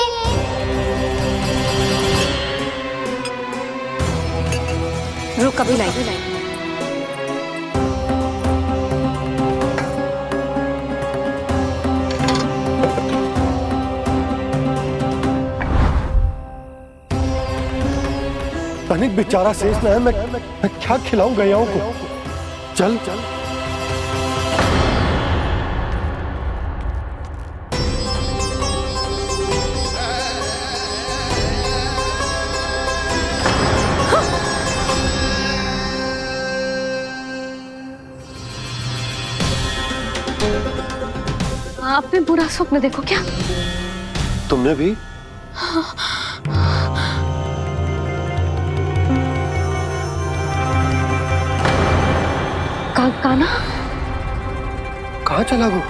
रुक, कभी लाई। तनिक बेचारा शेष न है, मैं क्या खिलाऊं गयाओं को। चल चल आपने बुरा स्वप्न देखो क्या? तुमने भी? कान्हा कहाँ चला वो?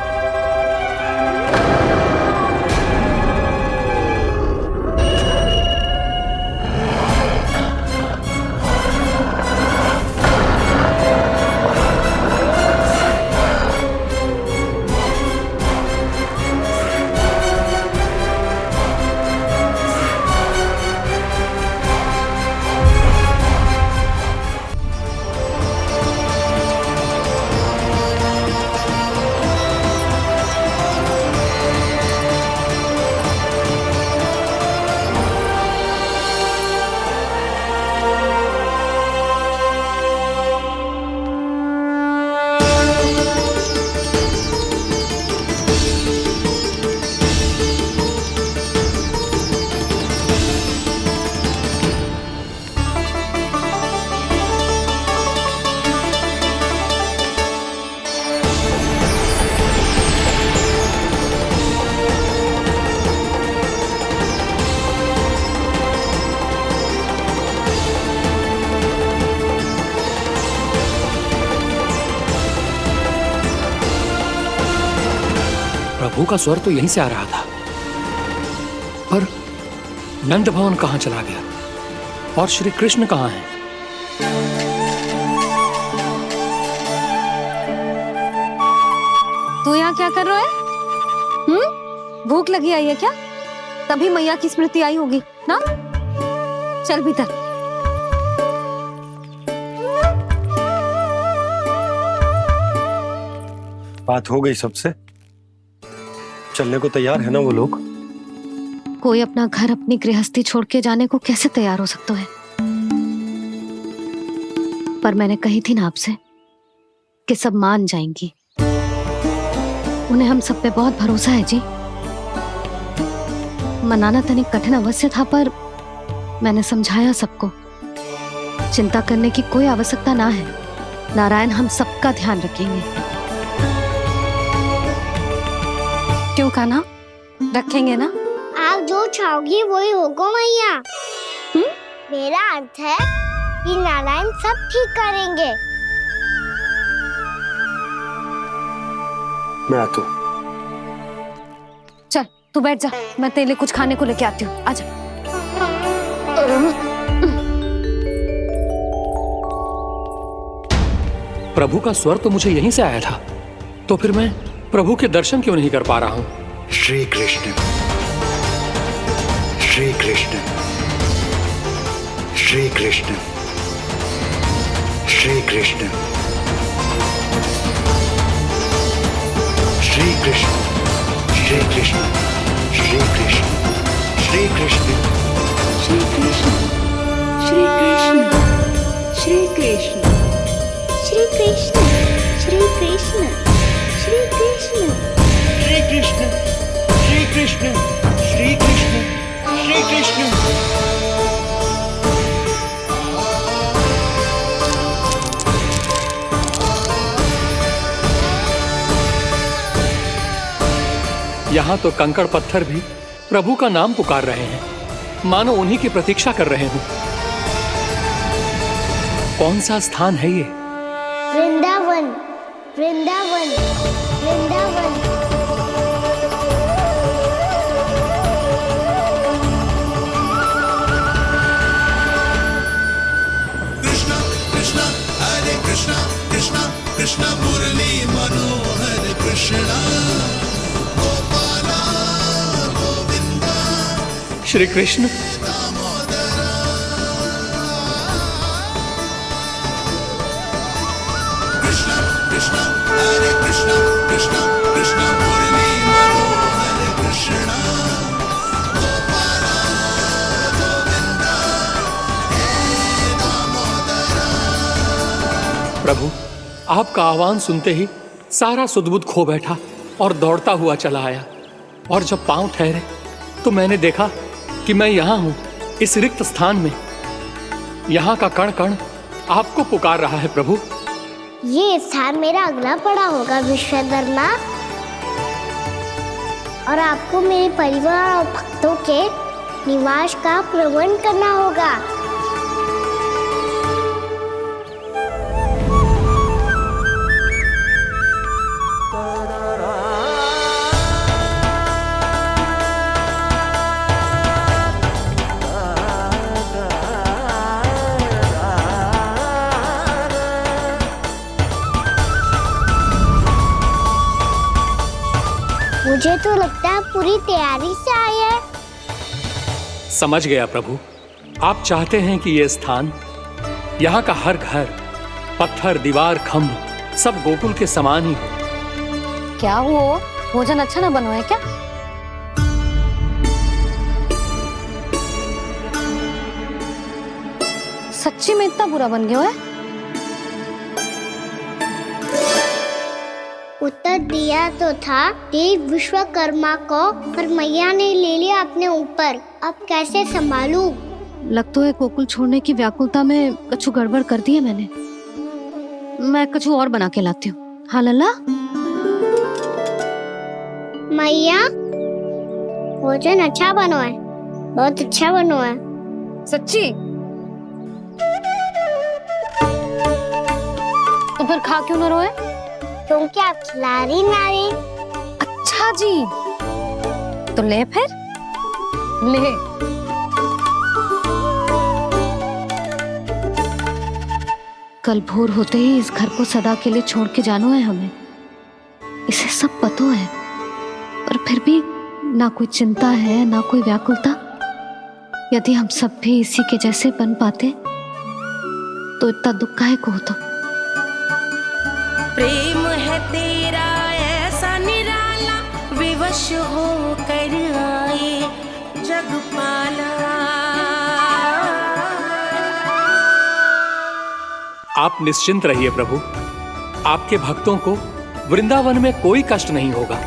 प्रभु का स्वर तो यहीं से आ रहा था, पर नंद भवन कहां चला गया और श्री कृष्ण कहां हैं? तू यहाँ क्या कर रहा है? भूख लगी आई है क्या? तभी मैया की स्मृति आई होगी ना? चल भीतर। बात हो गई सबसे? चलने को तैयार है ना वो लोग? कोई अपना घर अपनी गृहस्थी छोड़ के जाने को कैसे तैयार हो सकता है? पर मैंने कही थी ना आपसे कि सब मान जाएंगी। उन्हें हम सब पे बहुत भरोसा है जी। मनाना तनिक कठिन अवश्य था, पर मैंने समझाया सबको। चिंता करने की कोई आवश्यकता ना है। नारायण हम सबका ध्यान रखेंगे। क्यों कान्हा, रखेंगे ना? आप जो चाहोगी वही होगा मैया। मेरा अर्थ है कि नारायण सब ठीक करेंगे। मैं आता हूँ। चल तू बैठ जा, मैं तेरे लिए कुछ खाने को लेके आती हूँ। आजा। प्रभु का स्वर तो मुझे यहीं से आया था, तो फिर मैं प्रभु के दर्शन क्यों नहीं कर पा रहा हूँ? श्री कृष्ण, श्री कृष्ण, श्री कृष्ण, श्री कृष्ण, श्री कृष्ण, श्री कृष्ण, श्री कृष्ण, श्री कृष्ण, श्री कृष्ण, श्री कृष्ण, श्री कृष्ण, श्री कृष्ण, श्री कृष्ण, श्री कृष्ण, श्री कृष्ण, श्री कृष्ण, श्री कृष्ण, श्री कृष्ण। यहाँ तो कंकड़ पत्थर भी प्रभु का नाम पुकार रहे हैं, मानो उन्हीं की प्रतीक्षा कर रहे हों। कौन सा स्थान है ये? वृंदावन, वृंदावन, वृंदावन। कृष्णा कृष्णा हरे कृष्णा, कृष्णा कृष्णा मुरली मनोहर कृष्णा, गोपाला गोविंदा। श्री कृष्ण, कृष्णा कृष्णा हरे कृष्णा, कृष्णा कृष्णा मुरली मनोहर कृष्णा, गोपाला गोविंदा हे दामोदरा। प्रभु आपका आह्वान सुनते ही सारा सुध-बुध खो बैठा और दौड़ता हुआ चला आया। और जब पांव ठहरे तो मैंने देखा कि मैं यहाँ हूँ, इस रिक्त स्थान में। यहाँ का कण कण आपको पुकार रहा है प्रभु। ये स्थान मेरा अगला पड़ा होगा विश्वकर्मा। और आपको मेरे परिवार और भक्तों के निवास का प्रबंध करना होगा। मुझे तो लगता है पूरी तैयारी से आए हैं। समझ गया प्रभु, आप चाहते हैं कि ये स्थान, यहाँ का हर घर, पत्थर, दीवार, खम्भ सब गोकुल के समान ही हो। क्या हुआ? भोजन अच्छा ना बना है क्या? सच्ची में इतना बुरा बन गया है? उत्तर दिया तो था देव विश्वकर्मा को, पर मैया ने ले लिया अपने ऊपर। अब कैसे संभालूं? लग तो है गोकुल छोड़ने की व्याकुलता में कछु गड़बड़ कर दी है मैंने। मैं कछु और बना के लाती हूँ। हाँ लल्ला? मैया, भोजन अच्छा बनो है, बहुत अच्छा बनो है। सच्ची? तो फिर खा क्यों न रोए? क्योंकि आप खिला रही नारी। अच्छा जी, तो ले फिर ले। कल भोर होते ही इस घर को सदा के लिए छोड़ के जाना है हमें। इसे सब पता है, पर फिर भी ना कोई चिंता है ना कोई व्याकुलता। यदि हम सब भी इसी के जैसे बन पाते तो इतना दुख काहे को होता। प्रेम है तेरा ऐसा निराला, विवश हो कर आए जगपाला। आप निश्चिंत रहिए प्रभु, आपके भक्तों को वृंदावन में कोई कष्ट नहीं होगा।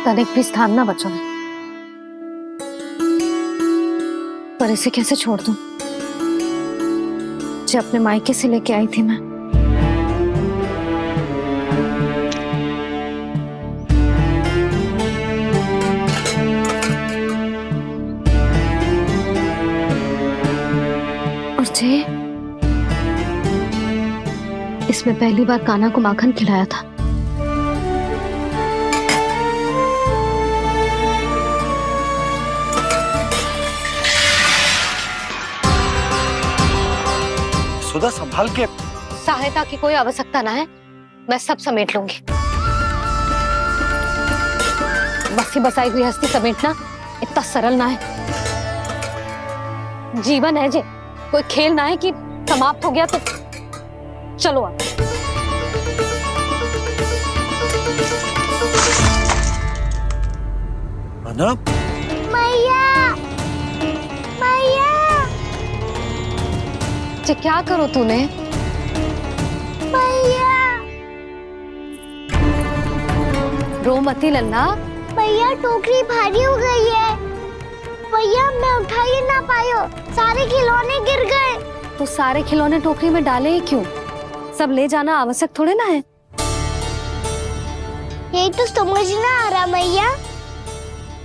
तनिक भी स्थान ना बचो है, पर इसे कैसे छोड़ दूं जो अपने मायके से लेके आई थी मैं। और जे इसमें पहली बार कान्हा को माखन खिलाया था। सुधा संभाल के। सहायता की कोई आवश्यकता ना है, मैं सब समेट लूंगी। बसी बसाई हुई हस्ती समेटना इतना सरल ना है। जीवन है जे, कोई खेल ना है कि समाप्त हो गया तो चलो आप। अना? मैया, मैया, जे क्या करो तूने? मैया, रो मती लल्ला। भैया टोकरी भारी हो गई है। भैया मैं उठा ही ना पायो, सारे खिलौने गिर गए। तो सारे खिलौने टोकरी में डाले ही क्यों? सब ले जाना आवश्यक थोड़े ना है। यही तो समझ ना आ रहा मैया,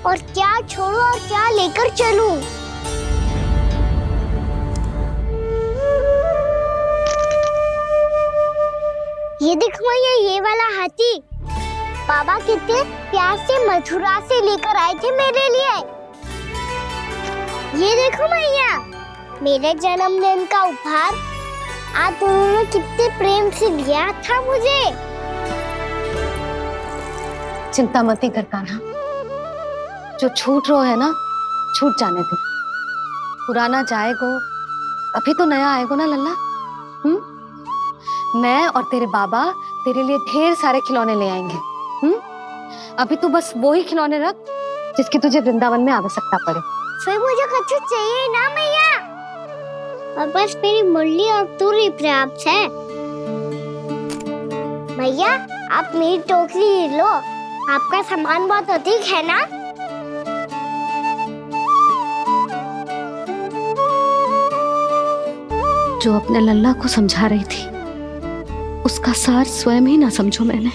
और क्या छोड़ू और क्या लेकर चलूं? ये देख मैया, ये वाला हाथी बाबा कितने प्यार से मथुरा से लेकर आए थे मेरे लिए। ये देखो मैया, मेरे जन्मदिन का उपहार आप दोनों ने कितने प्रेम से दिया था मुझे। चिंता मत कर कान्हा, जो छूट रो है ना छूट जाने दे। पुराना जाएगो, अभी तो नया आएगो ना लल्ला। मैं और तेरे बाबा तेरे लिए ढेर सारे खिलौने ले आएंगे। अभी तू बस वो ही खिलौने रख जिसकी तुझे वृंदावन में आवश्यकता पड़े। फिर मुझे कछु चाहिए ना मैया, और बस मेरी मुरली और तुरी पर्याप्त है। भैया आप मेरी टोकरी लो, आपका सामान बहुत अधिक है ना। जो अपने लल्ला को समझा रही थी उसका सार स्वयं ही ना समझो मैंने।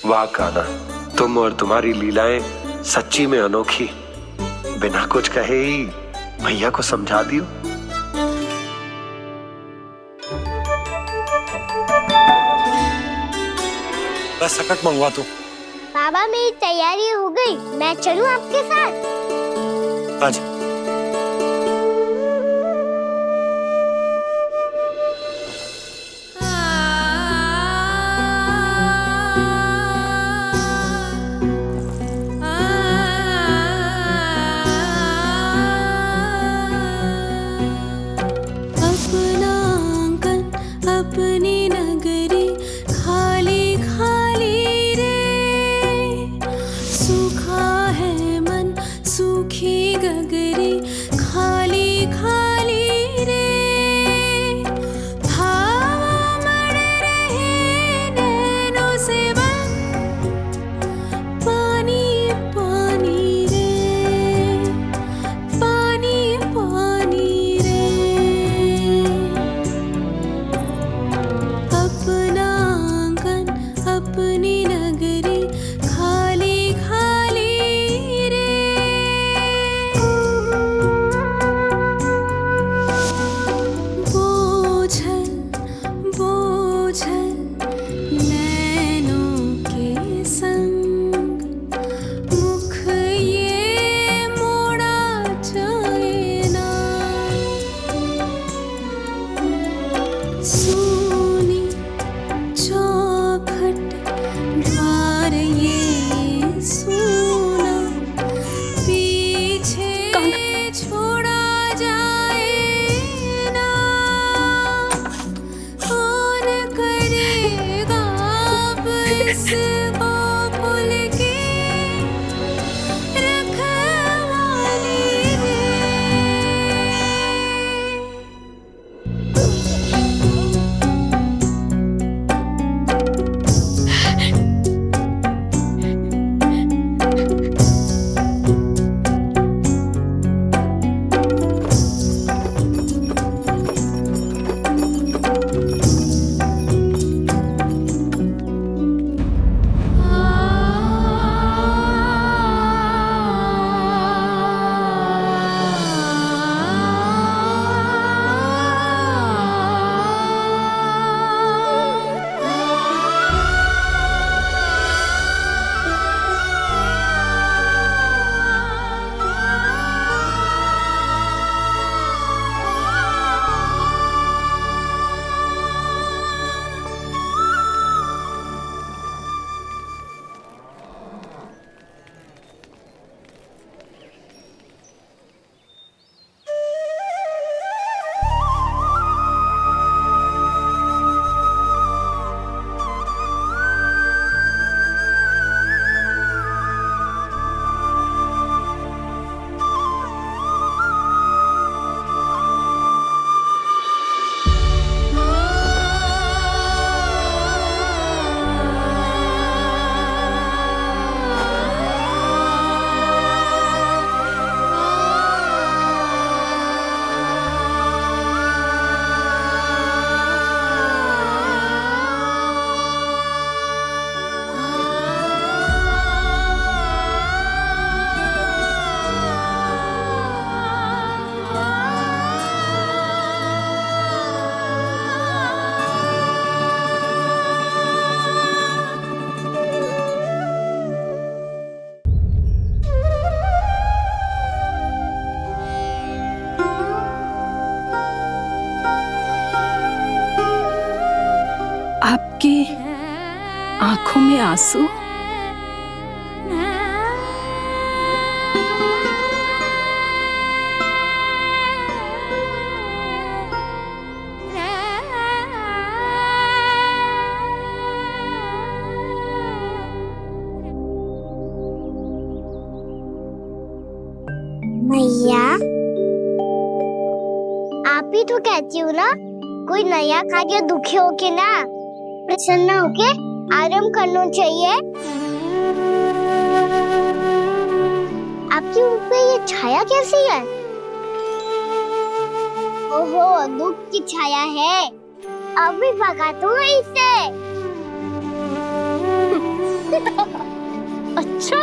वाह कान्हा, तुम और तुम्हारी लीलाएं सच्ची में अनोखी। बिना कुछ कहे ही भैया को समझा दियो। बस सकट मंगवा दो। बाबा मेरी तैयारी हो गई, मैं चलूं आपके साथ? आज अपना आंगन अपनी नगरी खाली खाली रे, सूखा है मन सूखी गगरी खाली खाली रे, भावा मर रहे नैनों से बन पानी पानी रे, पानी पानी रे, अपना आंगन अपनी नगरी खाली खाली रे। बोझल बोझल नैनों के संग मुख ये मोड़ा जाए ना, सूनी चौखट द्वार ये सूना पीछे छोड़ा जाए ना, कौन करेगा अब इस गोकुल की रखवाली रे। आपकी आंखों में आंसू? मैया आप ही तो कहती हो ना, कोई नया कार्य दुखी होके ना प्रसन्न होके आराम करना चाहिए। आपकी मुंह पे ये छाया कैसी है? ओहो, दुख की छाया है, अभी भगा दूँ इसे। अच्छा।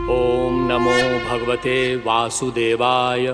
ओम नमो भगवते वासुदेवाय।